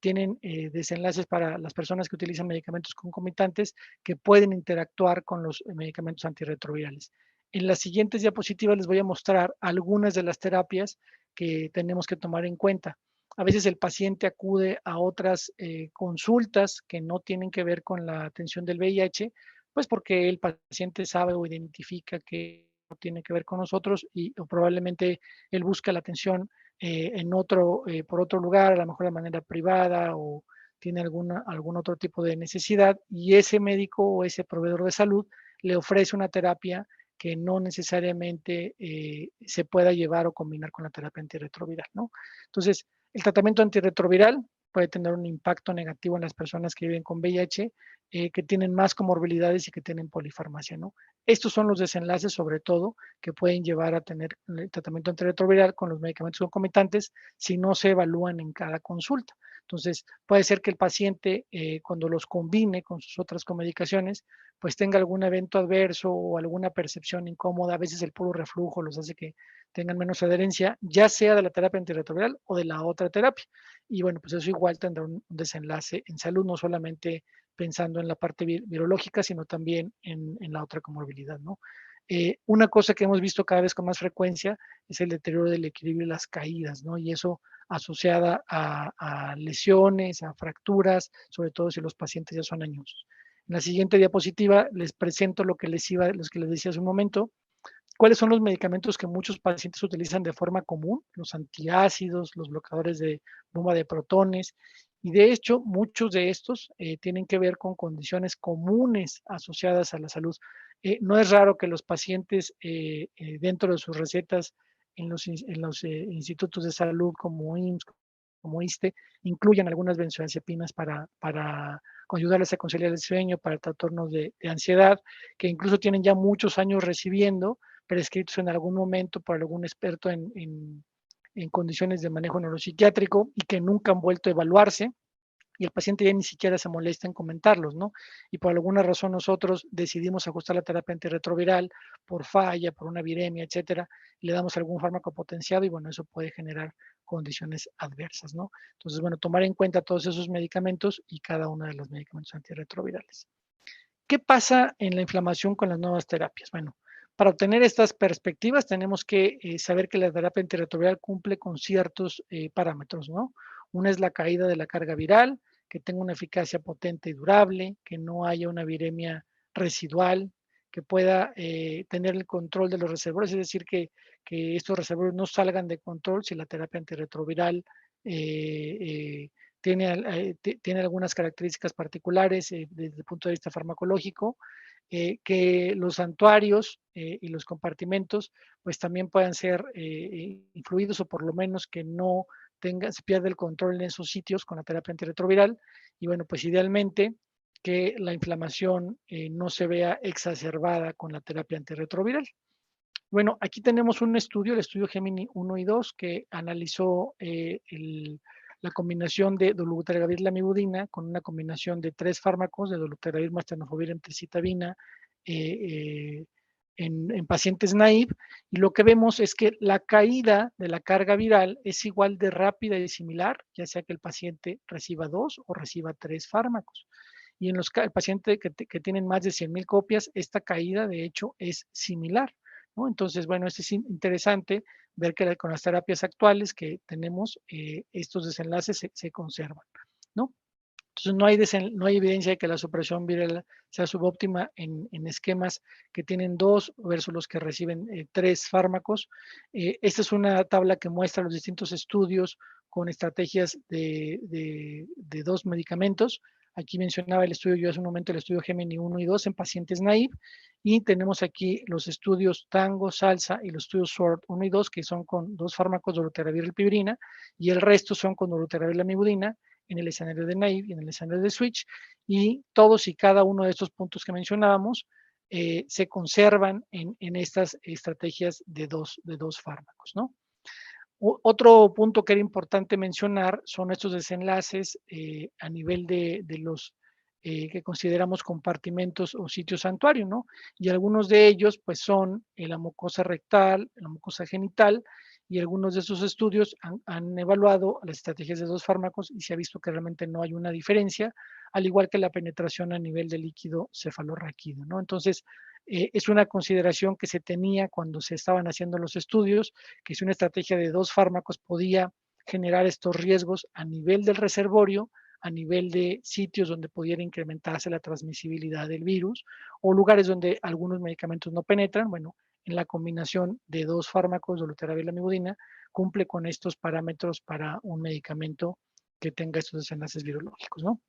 tienen desenlaces para las personas que utilizan medicamentos concomitantes que pueden interactuar con los medicamentos antirretrovirales. En las siguientes diapositivas les voy a mostrar algunas de las terapias que tenemos que tomar en cuenta. A veces el paciente acude a otras consultas que no tienen que ver con la atención del VIH, pues porque el paciente sabe o identifica que no tiene que ver con nosotros y o probablemente él busca la atención por otro lugar, a lo mejor de manera privada o tiene algún otro tipo de necesidad y ese médico o ese proveedor de salud le ofrece una terapia que no necesariamente se pueda llevar o combinar con la terapia antirretroviral, ¿no? Entonces, el tratamiento antirretroviral puede tener un impacto negativo en las personas que viven con VIH, que tienen más comorbilidades y que tienen polifarmacia, ¿no? Estos son los desenlaces, sobre todo, que pueden llevar a tener el tratamiento antirretroviral con los medicamentos concomitantes si no se evalúan en cada consulta. Entonces, puede ser que el paciente, cuando los combine con sus otras comedicaciones, pues tenga algún evento adverso o alguna percepción incómoda. A veces el puro reflujo los hace que tengan menos adherencia, ya sea de la terapia antirretroviral o de la otra terapia. Y bueno, pues eso igual tendrá un desenlace en salud, no solamente pensando en la parte virológica, sino también en la otra comorbilidad, ¿no? Una cosa que hemos visto cada vez con más frecuencia es el deterioro del equilibrio y las caídas, ¿no? Y eso asociada a lesiones, a fracturas, sobre todo si los pacientes ya son añosos. En la siguiente diapositiva les presento los que les decía hace un momento. ¿Cuáles son los medicamentos que muchos pacientes utilizan de forma común? Los antiácidos, los bloqueadores de bomba de protones. Y de hecho, muchos de estos tienen que ver con condiciones comunes asociadas a la salud. No es raro que los pacientes dentro de sus recetas en los institutos de salud como IMSS, como ISSSTE, incluyan algunas benzodiazepinas para ayudarles a conciliar el sueño, para trastornos de ansiedad, que incluso tienen ya muchos años recibiendo, prescritos en algún momento por algún experto en condiciones de manejo neuropsiquiátrico y que nunca han vuelto a evaluarse y el paciente ya ni siquiera se molesta en comentarlos, ¿no? Y por alguna razón nosotros decidimos ajustar la terapia antirretroviral por falla, por una viremia, etcétera, y le damos algún fármaco potenciado y bueno, eso puede generar condiciones adversas, ¿no? Entonces, bueno, tomar en cuenta todos esos medicamentos y cada uno de los medicamentos antirretrovirales. ¿Qué pasa en la inflamación con las nuevas terapias? Bueno, para obtener estas perspectivas tenemos que saber que la terapia antirretroviral cumple con ciertos parámetros, ¿no? Una es la caída de la carga viral, que tenga una eficacia potente y durable, que no haya una viremia residual, que pueda tener el control de los reservorios, es decir, que estos reservorios no salgan de control si la terapia antirretroviral tiene algunas características particulares desde el punto de vista farmacológico, que los santuarios y los compartimentos pues también puedan ser influidos, o por lo menos que no se pierda el control en esos sitios con la terapia antirretroviral. Y bueno, pues idealmente que la inflamación no se vea exacerbada con la terapia antirretroviral. Bueno, aquí tenemos un estudio, el estudio Gemini 1 y 2, que analizó la combinación de dolutegravir lamivudina con una combinación de 3 fármacos, de dolutegravir más tenofovir emtricitabina, en pacientes naive, y lo que vemos es que la caída de la carga viral es igual de rápida y similar, ya sea que el paciente reciba 2 o reciba 3 fármacos. Y en los pacientes que tienen más de 100,000 copias, esta caída de hecho es similar, ¿no? Entonces, bueno, es interesante ver que con las terapias actuales que tenemos, estos desenlaces se conservan, ¿no? Entonces, no hay evidencia de que la supresión viral sea subóptima en esquemas que tienen 2 versus los que reciben 3 fármacos. Esta es una tabla que muestra los distintos estudios con estrategias de 2 medicamentos. Aquí mencionaba el estudio, yo hace un momento, el estudio Gemini 1 y 2 en pacientes naive, y tenemos aquí los estudios Tango, Salsa y los estudios SWORD 1 y 2, que son con 2 fármacos, dolutegravir y pibrina, y el resto son con dolutegravir lamivudina en el escenario de naive y en el escenario de switch, y todos y cada uno de estos puntos que mencionábamos se conservan en estas estrategias de dos fármacos, ¿no? Otro punto que era importante mencionar son estos desenlaces a nivel de los que consideramos compartimentos o sitios santuario, ¿no? Y algunos de ellos, pues, son la mucosa rectal, la mucosa genital, y algunos de esos estudios han evaluado las estrategias de 2 fármacos y se ha visto que realmente no hay una diferencia, al igual que la penetración a nivel de líquido cefalorraquídeo, ¿no? Entonces, es una consideración que se tenía cuando se estaban haciendo los estudios, que si una estrategia de 2 fármacos podía generar estos riesgos a nivel del reservorio, a nivel de sitios donde pudiera incrementarse la transmisibilidad del virus, o lugares donde algunos medicamentos no penetran. Bueno, en la combinación de 2 fármacos, dolutegravir y lamivudina, cumple con estos parámetros para un medicamento que tenga estos desenlaces virológicos, ¿no?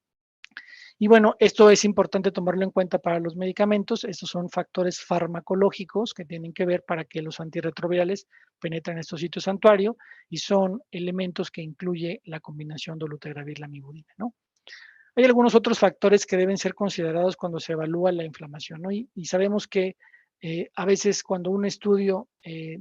Y bueno, esto es importante tomarlo en cuenta para los medicamentos. Estos son factores farmacológicos que tienen que ver para que los antirretrovirales penetren estos sitios santuario, y son elementos que incluye la combinación dolutegravir-lamivudina, ¿no? Hay algunos otros factores que deben ser considerados cuando se evalúa la inflamación, ¿no? Y sabemos que a veces cuando un estudio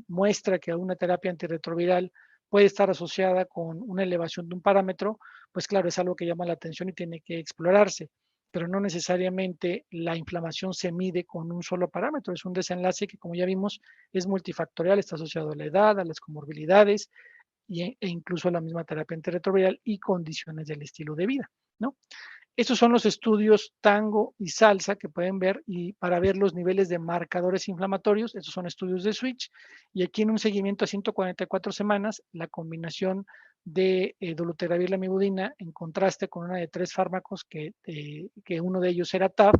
muestra que una terapia antirretroviral puede estar asociada con una elevación de un parámetro, pues claro, es algo que llama la atención y tiene que explorarse, pero no necesariamente la inflamación se mide con un solo parámetro. Es un desenlace que, como ya vimos, es multifactorial, está asociado a la edad, a las comorbilidades e incluso a la misma terapia antirretroviral y condiciones del estilo de vida, ¿no? Estos son los estudios Tango y Salsa que pueden ver, y para ver los niveles de marcadores inflamatorios. Estos son estudios de switch, y aquí en un seguimiento a 144 semanas, la combinación de dolutegravir lamivudina en contraste con una de 3 fármacos que uno de ellos era TAF,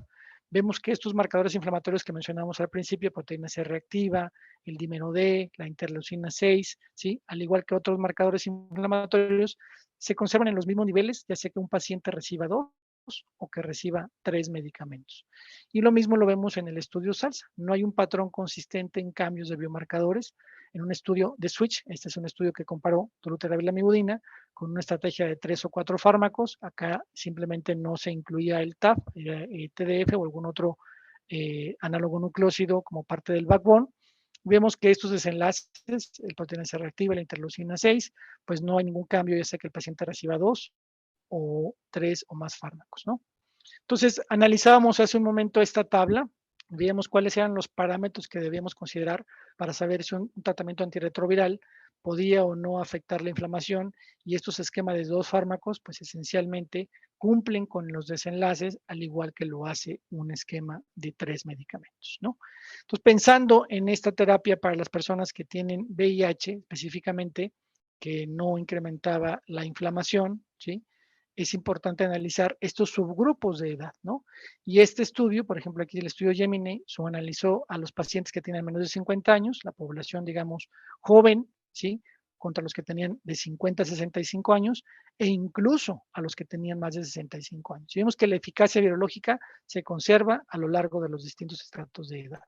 vemos que estos marcadores inflamatorios que mencionamos al principio, proteína C reactiva, el dímero D, la interleucina 6, ¿sí? Al igual que otros marcadores inflamatorios, se conservan en los mismos niveles, ya sea que un paciente reciba 2 o que reciba 3 medicamentos. Y lo mismo lo vemos en el estudio Salsa. No hay un patrón consistente en cambios de biomarcadores. En un estudio de switch, este es un estudio que comparó dolutegravir lamivudina con una estrategia de 3 o 4 fármacos. Acá simplemente no se incluía el TAF, TDF o algún otro análogo nucleósido como parte del backbone. Vemos que estos desenlaces, el proteína C reactiva, la interleucina 6, pues no hay ningún cambio, ya sea que el paciente reciba 2 o 3 o más fármacos, ¿no? Entonces, analizábamos hace un momento esta tabla, veíamos cuáles eran los parámetros que debíamos considerar para saber si un tratamiento antirretroviral podía o no afectar la inflamación, y estos esquemas de 2 fármacos, pues esencialmente cumplen con los desenlaces, al igual que lo hace un esquema de 3 medicamentos, ¿no? Entonces, pensando en esta terapia para las personas que tienen VIH, específicamente, que no incrementaba la inflamación, ¿sí? es importante analizar estos subgrupos de edad, ¿no? Y este estudio, por ejemplo, aquí el estudio Gemini, analizó a los pacientes que tienen menos de 50 años, la población, digamos, joven, ¿sí? Contra los que tenían de 50 a 65 años, e incluso a los que tenían más de 65 años. Y vemos que la eficacia virológica se conserva a lo largo de los distintos estratos de edad.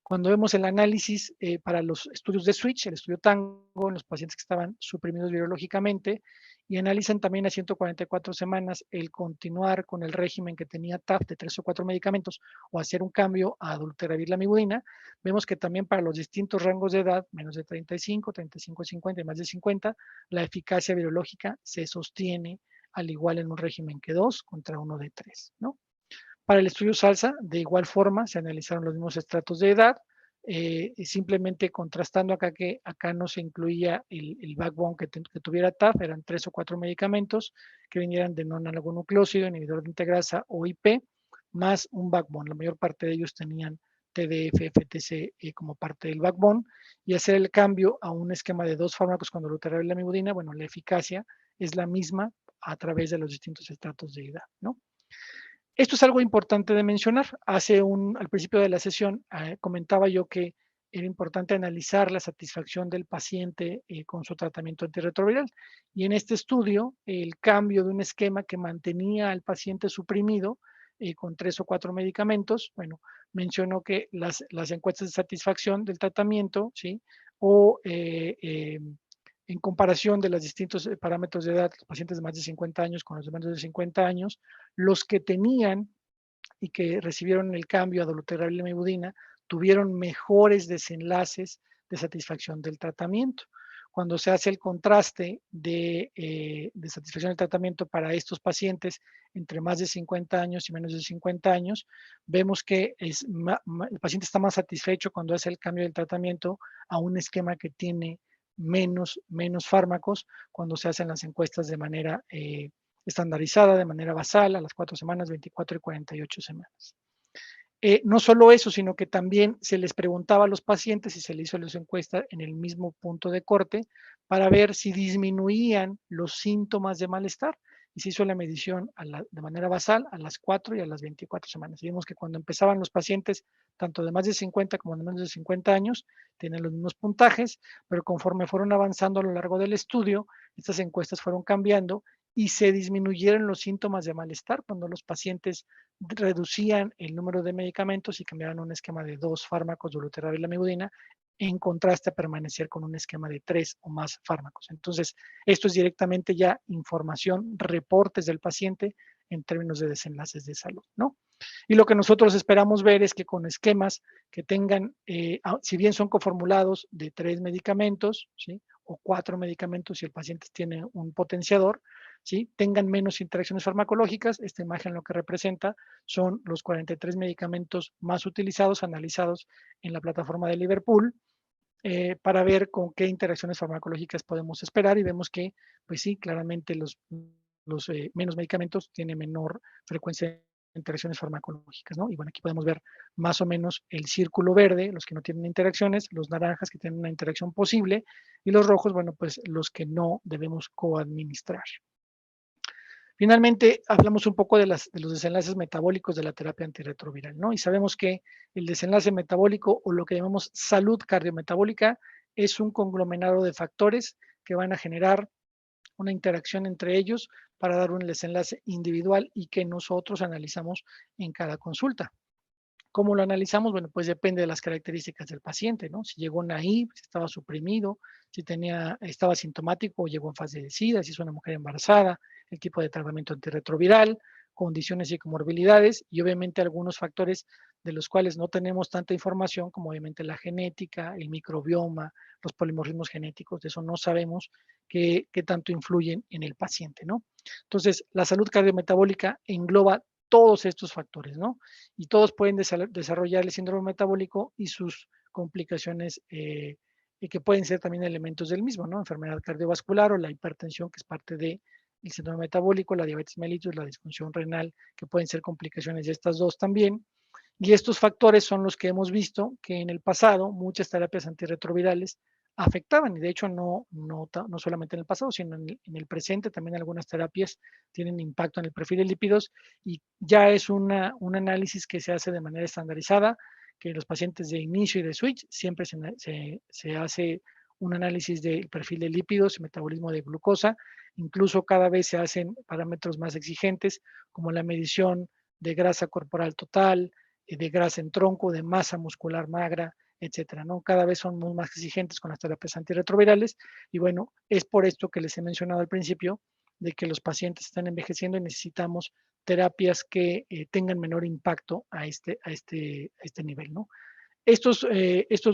Cuando vemos el análisis para los estudios de switch, el estudio Tango, en los pacientes que estaban suprimidos virológicamente, y analizan también a 144 semanas el continuar con el régimen que tenía TAF de 3 o 4 medicamentos o hacer un cambio a dolutegravir lamivudina, vemos que también para los distintos rangos de edad, menos de 35, 35 a 50 y más de 50, la eficacia virológica se sostiene al igual en un régimen que 2 contra uno de 3, ¿no? Para el estudio SALSA, de igual forma, se analizaron los mismos estratos de edad, simplemente contrastando acá que acá no se incluía el backbone que tuviera TAF, eran 3 o 4 medicamentos que vinieran de non-oligonucleósido, inhibidor de integrasa o IP, más un backbone. La mayor parte de ellos tenían TDF, FTC como parte del backbone, y hacer el cambio a un esquema de 2 fármacos con dolutegravir y lamivudina, bueno, la eficacia es la misma a través de los distintos estratos de edad, ¿no? Esto es algo importante de mencionar. Al principio de la sesión comentaba yo que era importante analizar la satisfacción del paciente con su tratamiento antirretroviral. Y en este estudio, el cambio de un esquema que mantenía al paciente suprimido con 3 o 4 medicamentos, bueno, mencionó que las encuestas de satisfacción del tratamiento, ¿sí? O en comparación de los distintos parámetros de edad, los pacientes de más de 50 años con los de menos de 50 años, los que tenían y que recibieron el cambio a dolutegravir y lamivudina tuvieron mejores desenlaces de satisfacción del tratamiento. Cuando se hace el contraste de satisfacción del tratamiento para estos pacientes entre más de 50 años y menos de 50 años, vemos que el paciente está más satisfecho cuando hace el cambio del tratamiento a un esquema que tiene menos fármacos cuando se hacen las encuestas de manera estandarizada, de manera basal, a las 4 semanas, 24 y 48 semanas. No solo eso, sino que también se les preguntaba a los pacientes y se les hizo las encuestas en el mismo punto de corte para ver si disminuían los síntomas de malestar. Y se hizo la medición de manera basal a las 4 y a las 24 semanas. Y vimos que cuando empezaban los pacientes, tanto de más de 50 como de menos de 50 años, tienen los mismos puntajes, pero conforme fueron avanzando a lo largo del estudio, estas encuestas fueron cambiando y se disminuyeron los síntomas de malestar cuando los pacientes reducían el número de medicamentos y cambiaban un esquema de 2 fármacos, dolutegravir y lamivudina, en contraste a permanecer con un esquema de 3 o más fármacos. Entonces, esto es directamente ya información, reportes del paciente en términos de desenlaces de salud, ¿no? Y lo que nosotros esperamos ver es que con esquemas que tengan, si bien son coformulados de 3 medicamentos, ¿sí? O 4 medicamentos si el paciente tiene un potenciador, ¿sí? Tengan menos interacciones farmacológicas. Esta imagen lo que representa son los 43 medicamentos más utilizados, analizados en la plataforma de Liverpool, para ver con qué interacciones farmacológicas podemos esperar, y vemos que, pues sí, claramente los menos medicamentos tienen menor frecuencia de interacciones farmacológicas, ¿no? Y bueno, aquí podemos ver más o menos el círculo verde, los que no tienen interacciones, los naranjas que tienen una interacción posible, y los rojos, bueno, pues los que no debemos coadministrar. Finalmente, hablamos un poco de los desenlaces metabólicos de la terapia antirretroviral, ¿no? Y sabemos que el desenlace metabólico, o lo que llamamos salud cardiometabólica, es un conglomerado de factores que van a generar una interacción entre ellos para dar un desenlace individual y que nosotros analizamos en cada consulta. ¿Cómo lo analizamos? Bueno, pues depende de las características del paciente, ¿no? Si llegó naive, si estaba suprimido, si estaba sintomático o llegó en fase de SIDA, si es una mujer embarazada, el tipo de tratamiento antirretroviral, condiciones y comorbilidades, y obviamente algunos factores de los cuales no tenemos tanta información, como obviamente la genética, el microbioma, los polimorfismos genéticos, de eso no sabemos qué tanto influyen en el paciente, ¿no? Entonces, la salud cardiometabólica engloba todos estos factores, ¿no? Y todos pueden desarrollar el síndrome metabólico y sus complicaciones que pueden ser también elementos del mismo, ¿no? Enfermedad cardiovascular o la hipertensión, que es parte del síndrome metabólico, la diabetes mellitus, la disfunción renal, que pueden ser complicaciones de estas dos también. Y estos factores son los que hemos visto que en el pasado muchas terapias antirretrovirales afectaban, y de hecho no solamente en el pasado, sino en el presente también algunas terapias tienen impacto en el perfil de lípidos, y ya es un análisis que se hace de manera estandarizada, que los pacientes de inicio y de switch siempre se hace un análisis del perfil de lípidos, metabolismo de glucosa, incluso cada vez se hacen parámetros más exigentes, como la medición de grasa corporal total, de grasa en tronco, de masa muscular magra, etcétera, ¿no? Cada vez son muy más exigentes con las terapias antirretrovirales, y bueno, es por esto que les he mencionado al principio de que los pacientes están envejeciendo y necesitamos terapias que tengan menor impacto a este nivel, ¿no? Estos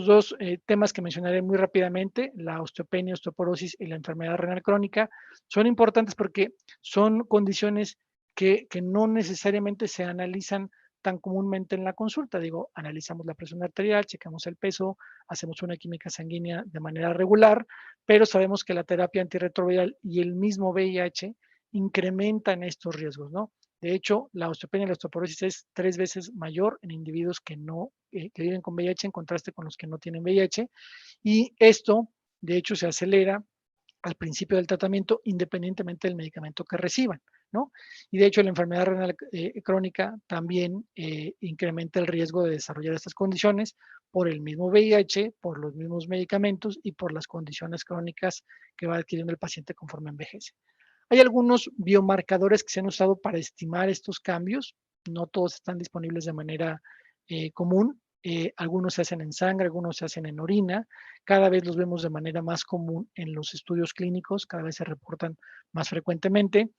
dos temas que mencionaré muy rápidamente, la osteopenia, osteoporosis y la enfermedad renal crónica, son importantes porque son condiciones que no necesariamente se analizan tan comúnmente en la consulta. Digo, analizamos la presión arterial, checamos el peso, hacemos una química sanguínea de manera regular, pero sabemos que la terapia antirretroviral y el mismo VIH incrementan estos riesgos, ¿no? De hecho, la osteopenia y la osteoporosis es 3 veces mayor en individuos que viven con VIH en contraste con los que no tienen VIH, y esto, de hecho, se acelera al principio del tratamiento independientemente del medicamento que reciban, ¿no? Y de hecho, la enfermedad renal crónica también incrementa el riesgo de desarrollar estas condiciones por el mismo VIH, por los mismos medicamentos y por las condiciones crónicas que va adquiriendo el paciente conforme envejece. Hay algunos biomarcadores que se han usado para estimar estos cambios, no todos están disponibles de manera común, algunos se hacen en sangre, algunos se hacen en orina, cada vez los vemos de manera más común en los estudios clínicos, cada vez se reportan más frecuentemente.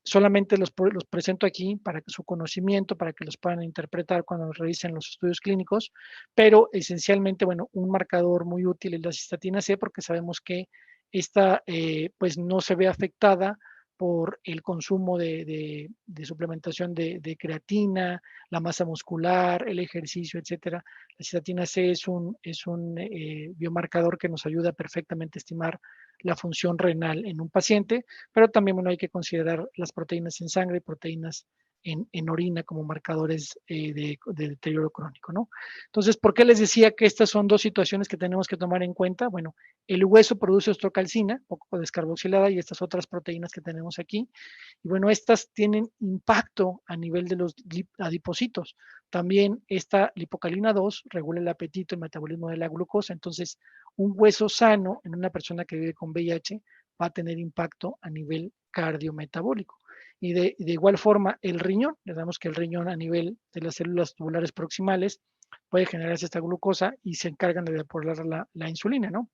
Solamente los presento aquí para que su conocimiento, para que los puedan interpretar cuando revisen los estudios clínicos, pero esencialmente, bueno, un marcador muy útil es la cistatina C, porque sabemos que esta pues no se ve afectada por el consumo de suplementación de creatina, la masa muscular, el ejercicio, etcétera. La cistatina C es un biomarcador que nos ayuda perfectamente a estimar la función renal en un paciente, pero también, bueno, hay que considerar las proteínas en sangre y proteínas en orina como marcadores de deterioro crónico, ¿no? Entonces, ¿por qué les decía que estas son dos situaciones que tenemos que tomar en cuenta? Bueno, el hueso produce ostrocalcina, poco descarboxilada, y estas otras proteínas que tenemos aquí. Y bueno, estas tienen impacto a nivel de los adipocitos. También esta lipocalina 2 regula el apetito y el metabolismo de la glucosa. Entonces, un hueso sano en una persona que vive con VIH va a tener impacto a nivel cardiometabólico. Y de igual forma, el riñón, ya sabemos que el riñón a nivel de las células tubulares proximales puede generarse esta glucosa y se encargan de depurar la insulina, ¿no?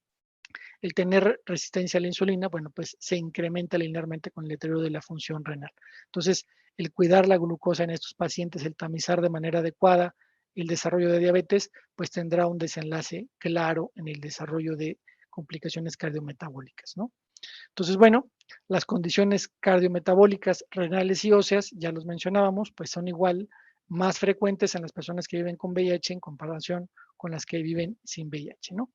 El tener resistencia a la insulina, bueno, pues se incrementa linealmente con el deterioro de la función renal. Entonces, el cuidar la glucosa en estos pacientes, el tamizar de manera adecuada el desarrollo de diabetes, pues tendrá un desenlace claro en el desarrollo de complicaciones cardiometabólicas, ¿no? Entonces, bueno, las condiciones cardiometabólicas, renales y óseas, ya los mencionábamos, pues son igual más frecuentes en las personas que viven con VIH en comparación con las que viven sin VIH, ¿no?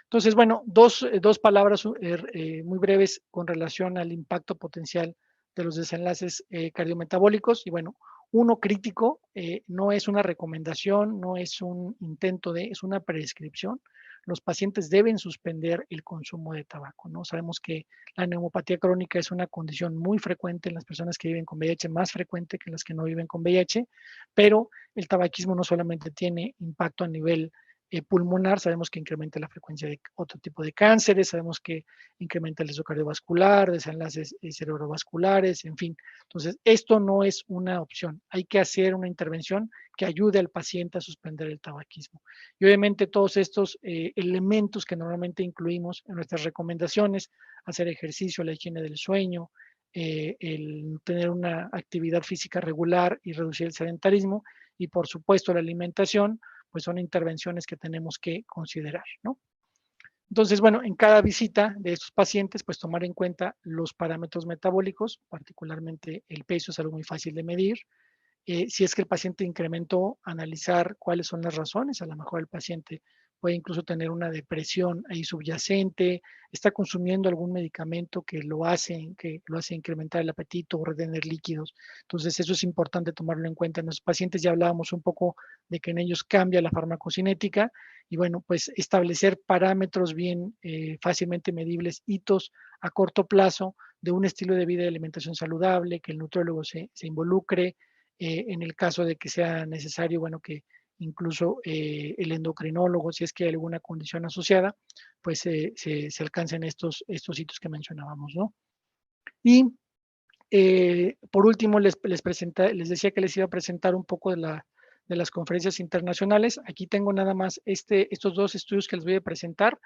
Entonces, bueno, dos palabras muy breves con relación al impacto potencial de los desenlaces cardiometabólicos. Y bueno, uno crítico, no es una recomendación, no es un intento es una prescripción. Los pacientes deben suspender el consumo de tabaco, ¿no? Sabemos que la neumopatía crónica es una condición muy frecuente en las personas que viven con VIH, más frecuente que en las que no viven con VIH, pero el tabaquismo no solamente tiene impacto a nivel pulmonar, sabemos que incrementa la frecuencia de otro tipo de cánceres, sabemos que incrementa el riesgo cardiovascular, desenlaces cerebrovasculares, en fin. Entonces, esto no es una opción. Hay que hacer una intervención que ayude al paciente a suspender el tabaquismo. Y obviamente todos estos elementos que normalmente incluimos en nuestras recomendaciones, hacer ejercicio, la higiene del sueño, el tener una actividad física regular y reducir el sedentarismo, y por supuesto la alimentación, pues son intervenciones que tenemos que considerar, ¿no? Entonces, bueno, en cada visita de estos pacientes, pues tomar en cuenta los parámetros metabólicos, particularmente el peso es algo muy fácil de medir. Si es que el paciente incrementó, analizar cuáles son las razones. A lo mejor el paciente puede incluso tener una depresión ahí subyacente, está consumiendo algún medicamento que lo hace incrementar el apetito o retener líquidos. Entonces, eso es importante tomarlo en cuenta. En los pacientes ya hablábamos un poco de que en ellos cambia la farmacocinética y bueno, pues establecer parámetros bien fácilmente medibles, hitos a corto plazo de un estilo de vida y alimentación saludable, que el nutriólogo se involucre, en el caso de que sea necesario, bueno, que incluso el endocrinólogo, si es que hay alguna condición asociada, pues se alcancen estos hitos que mencionábamos, ¿no? Y por último, les decía que les iba a presentar un poco de las conferencias internacionales. Aquí tengo nada más estos dos estudios que les voy a presentar.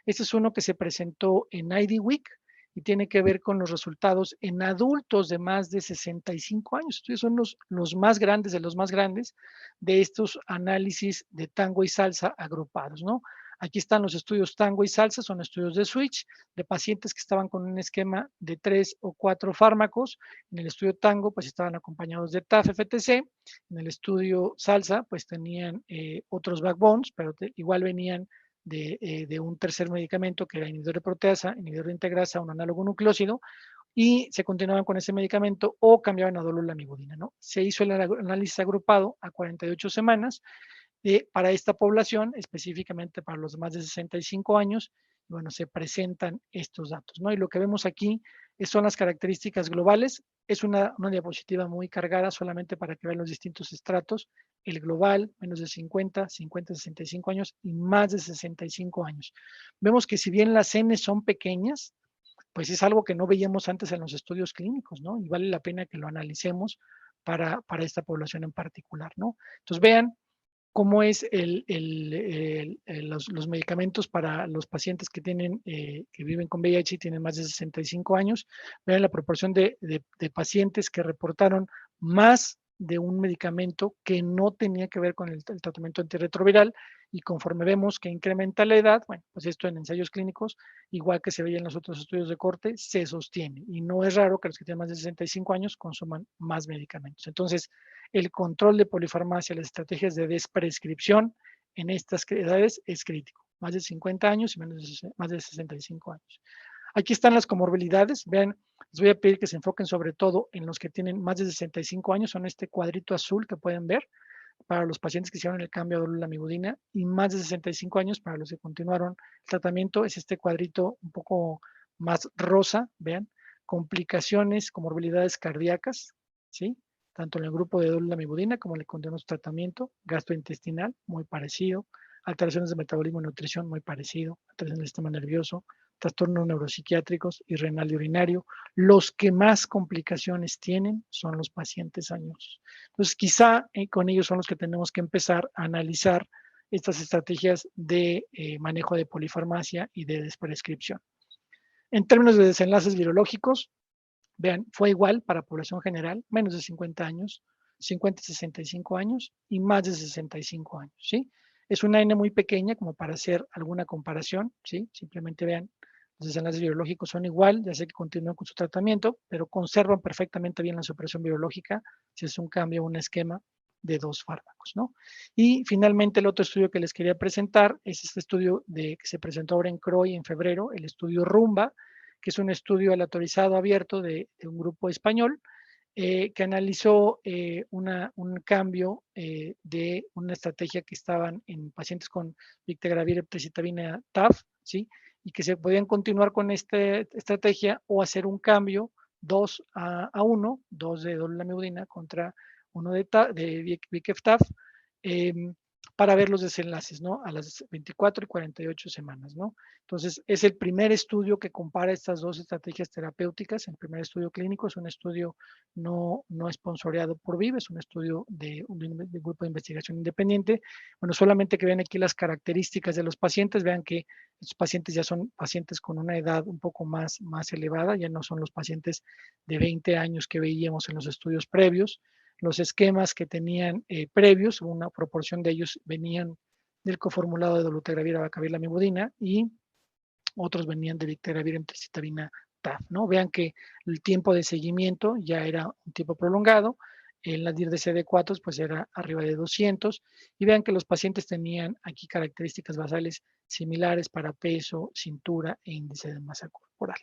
Este es uno que se presentó en IDWeek y tiene que ver con los resultados en adultos de más de 65 años. Estos son los más grandes de los más grandes de estos análisis de tango y salsa agrupados, ¿no? Aquí están los estudios tango y salsa, son estudios de switch de pacientes que estaban con un esquema de 3 o 4 fármacos. En el estudio tango, pues estaban acompañados de TAF, FTC. En el estudio salsa, pues tenían otros backbones, pero igual venían de un tercer medicamento que era inhibidor de proteasa, inhibidor de integrasa, un análogo nucleósido, y se continuaban con ese medicamento o cambiaban a dolulamivudina, ¿no? Se hizo el análisis agrupado a 48 semanas para esta población, específicamente para los más de 65 años, bueno, se presentan estos datos, ¿no? Y lo que vemos aquí son las características globales. Es una diapositiva muy cargada solamente para que vean los distintos estratos. El global, menos de 50, 50, 65 años y más de 65 años. Vemos que si bien las N son pequeñas, pues es algo que no veíamos antes en los estudios clínicos, ¿no? Y vale la pena que lo analicemos para esta población en particular, ¿no? Entonces vean cómo es los medicamentos para los pacientes que viven con VIH y tienen más de 65 años. Vean la proporción de pacientes que reportaron más de un medicamento que no tenía que ver con el tratamiento antirretroviral, y conforme vemos que incrementa la edad, bueno, pues esto en ensayos clínicos, igual que se veía en los otros estudios de corte, se sostiene, y no es raro que los que tienen más de 65 años consuman más medicamentos. Entonces, el control de polifarmacia, las estrategias de desprescripción en estas edades es crítico, más de 50 años y más de 65 años. Aquí están las comorbilidades. Vean, les voy a pedir que se enfoquen sobre todo en los que tienen más de 65 años, son este cuadrito azul que pueden ver para los pacientes que hicieron el cambio a dolulamivudina, y más de 65 años para los que continuaron el tratamiento es este cuadrito un poco más rosa. Vean, complicaciones, comorbilidades cardíacas, ¿sí? Tanto en el grupo de dolulamivudina como en el continuo tratamiento, gastrointestinal, muy parecido, alteraciones de metabolismo y nutrición, muy parecido, alteraciones del sistema nervioso, trastornos neuropsiquiátricos y renal y urinario. Los que más complicaciones tienen son los pacientes añosos. Entonces, quizá con ellos son los que tenemos que empezar a analizar estas estrategias de manejo de polifarmacia y de desprescripción. En términos de desenlaces virológicos, vean, fue igual para población general, menos de 50 años, 50 a 65 años y más de 65 años, ¿sí? Es una N muy pequeña como para hacer alguna comparación, ¿sí? Simplemente vean, los desenlaces virológicos son igual, ya sé que continúan con su tratamiento, pero conservan perfectamente bien la supresión virológica si es un cambio, un esquema de 2 fármacos, ¿no? Y finalmente el otro estudio que les quería presentar es este estudio que se presentó ahora en CROI en febrero, el estudio RUMBA, que es un estudio aleatorizado abierto de un grupo español, que analizó un cambio de una estrategia que estaban en pacientes con Bictegravir, Emtricitabina, TAF, ¿sí? Y que se podían continuar con esta estrategia o hacer un cambio 2 a 1, 2 de dolulamivudina contra 1 de Vic-TAF, para ver los desenlaces, ¿no? A las 24 y 48 semanas, ¿no? Entonces, es el primer estudio que compara estas dos estrategias terapéuticas. El primer estudio clínico es un estudio no esponsoreado por VIV, es un estudio de un grupo de investigación independiente. Bueno, solamente que vean aquí las características de los pacientes, vean que estos pacientes ya son pacientes con una edad un poco más elevada, ya no son los pacientes de 20 años que veíamos en los estudios previos. Los esquemas que tenían previos, una proporción de ellos venían del coformulado de dolutegravir, abacavir, lamivudina, y otros venían de Bictegravir, Emtricitabina, TAF, ¿no? Vean que el tiempo de seguimiento ya era un tiempo prolongado, el nadir de CD4 pues era arriba de 200, y vean que los pacientes tenían aquí características basales similares para peso, cintura e índice de masa corporal.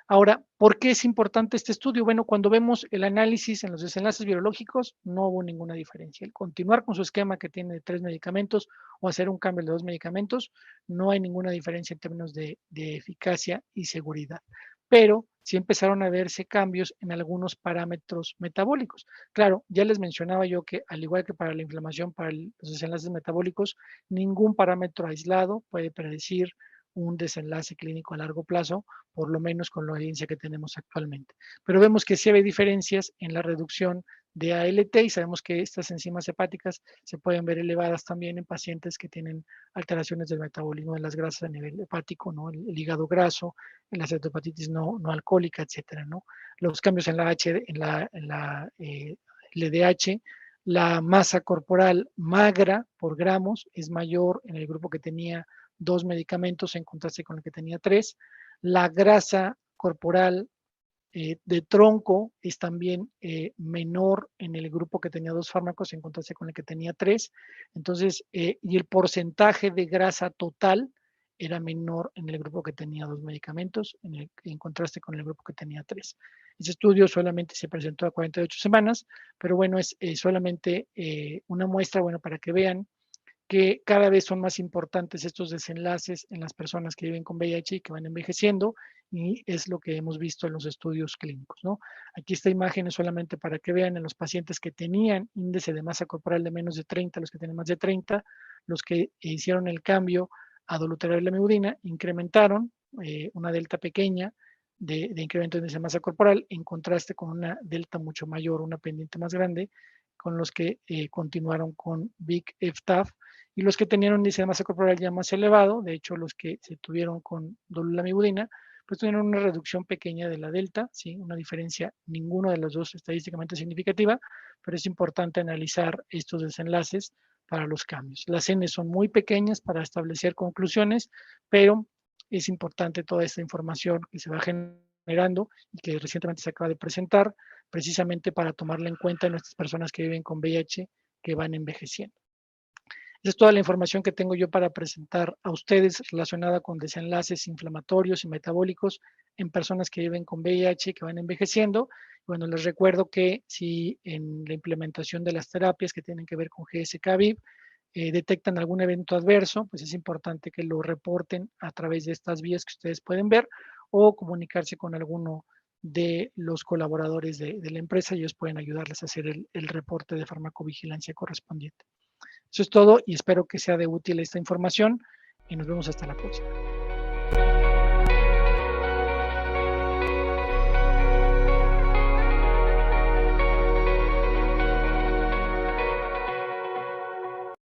Ahora, ¿por qué es importante este estudio? Bueno, cuando vemos el análisis en los desenlaces virológicos, no hubo ninguna diferencia. El continuar con su esquema que tiene de 3 medicamentos o hacer un cambio de 2 medicamentos, no hay ninguna diferencia en términos de eficacia y seguridad. Pero sí empezaron a verse cambios en algunos parámetros metabólicos. Claro, ya les mencionaba yo que al igual que para la inflamación, para los desenlaces metabólicos, ningún parámetro aislado puede predecir un desenlace clínico a largo plazo, por lo menos con la evidencia que tenemos actualmente. Pero vemos que sí hay diferencias en la reducción de ALT y sabemos que estas enzimas hepáticas se pueden ver elevadas también en pacientes que tienen alteraciones del metabolismo de las grasas a nivel hepático, ¿no? El hígado graso, en la cetohepatitis no alcohólica, etcétera, ¿no? Los cambios en la LDH, la masa corporal magra por gramos es mayor en el grupo que tenía 2 medicamentos en contraste con el que tenía 3. La grasa corporal de tronco es también menor en el grupo que tenía 2 fármacos en contraste con el que tenía 3. Entonces, y el porcentaje de grasa total era menor en el grupo que tenía 2 medicamentos en contraste con el grupo que tenía 3. Ese estudio solamente se presentó a 48 semanas, pero bueno, es solamente una muestra, bueno, para que vean que cada vez son más importantes estos desenlaces en las personas que viven con VIH y que van envejeciendo, y es lo que hemos visto en los estudios clínicos, ¿no? Aquí esta imagen es solamente para que vean en los pacientes que tenían índice de masa corporal de menos de 30, los que tienen más de 30, los que hicieron el cambio a dolutegravir lamivudina, incrementaron una delta pequeña de incremento de índice de masa corporal, en contraste con una delta mucho mayor, una pendiente más grande, con los que continuaron con VIC-FTAF, y los que tenían un índice de masa corporal ya más elevado, de hecho los que se tuvieron con dolutegravir, pues tuvieron una reducción pequeña de la delta, ¿sí? Una diferencia, ninguno de los dos estadísticamente significativa, pero es importante analizar estos desenlaces para los cambios. Las N son muy pequeñas para establecer conclusiones, pero es importante toda esta información que se va generando y que recientemente se acaba de presentar, precisamente para tomarla en cuenta en nuestras personas que viven con VIH que van envejeciendo. Esa es toda la información que tengo yo para presentar a ustedes relacionada con desenlaces inflamatorios y metabólicos en personas que viven con VIH que van envejeciendo. Bueno, les recuerdo que si en la implementación de las terapias que tienen que ver con GSK-VIP detectan algún evento adverso, pues es importante que lo reporten a través de estas vías que ustedes pueden ver o comunicarse con alguno de los colaboradores de la empresa y ellos pueden ayudarles a hacer el reporte de farmacovigilancia correspondiente. Eso es todo y espero que sea de útil esta información y nos vemos hasta la próxima.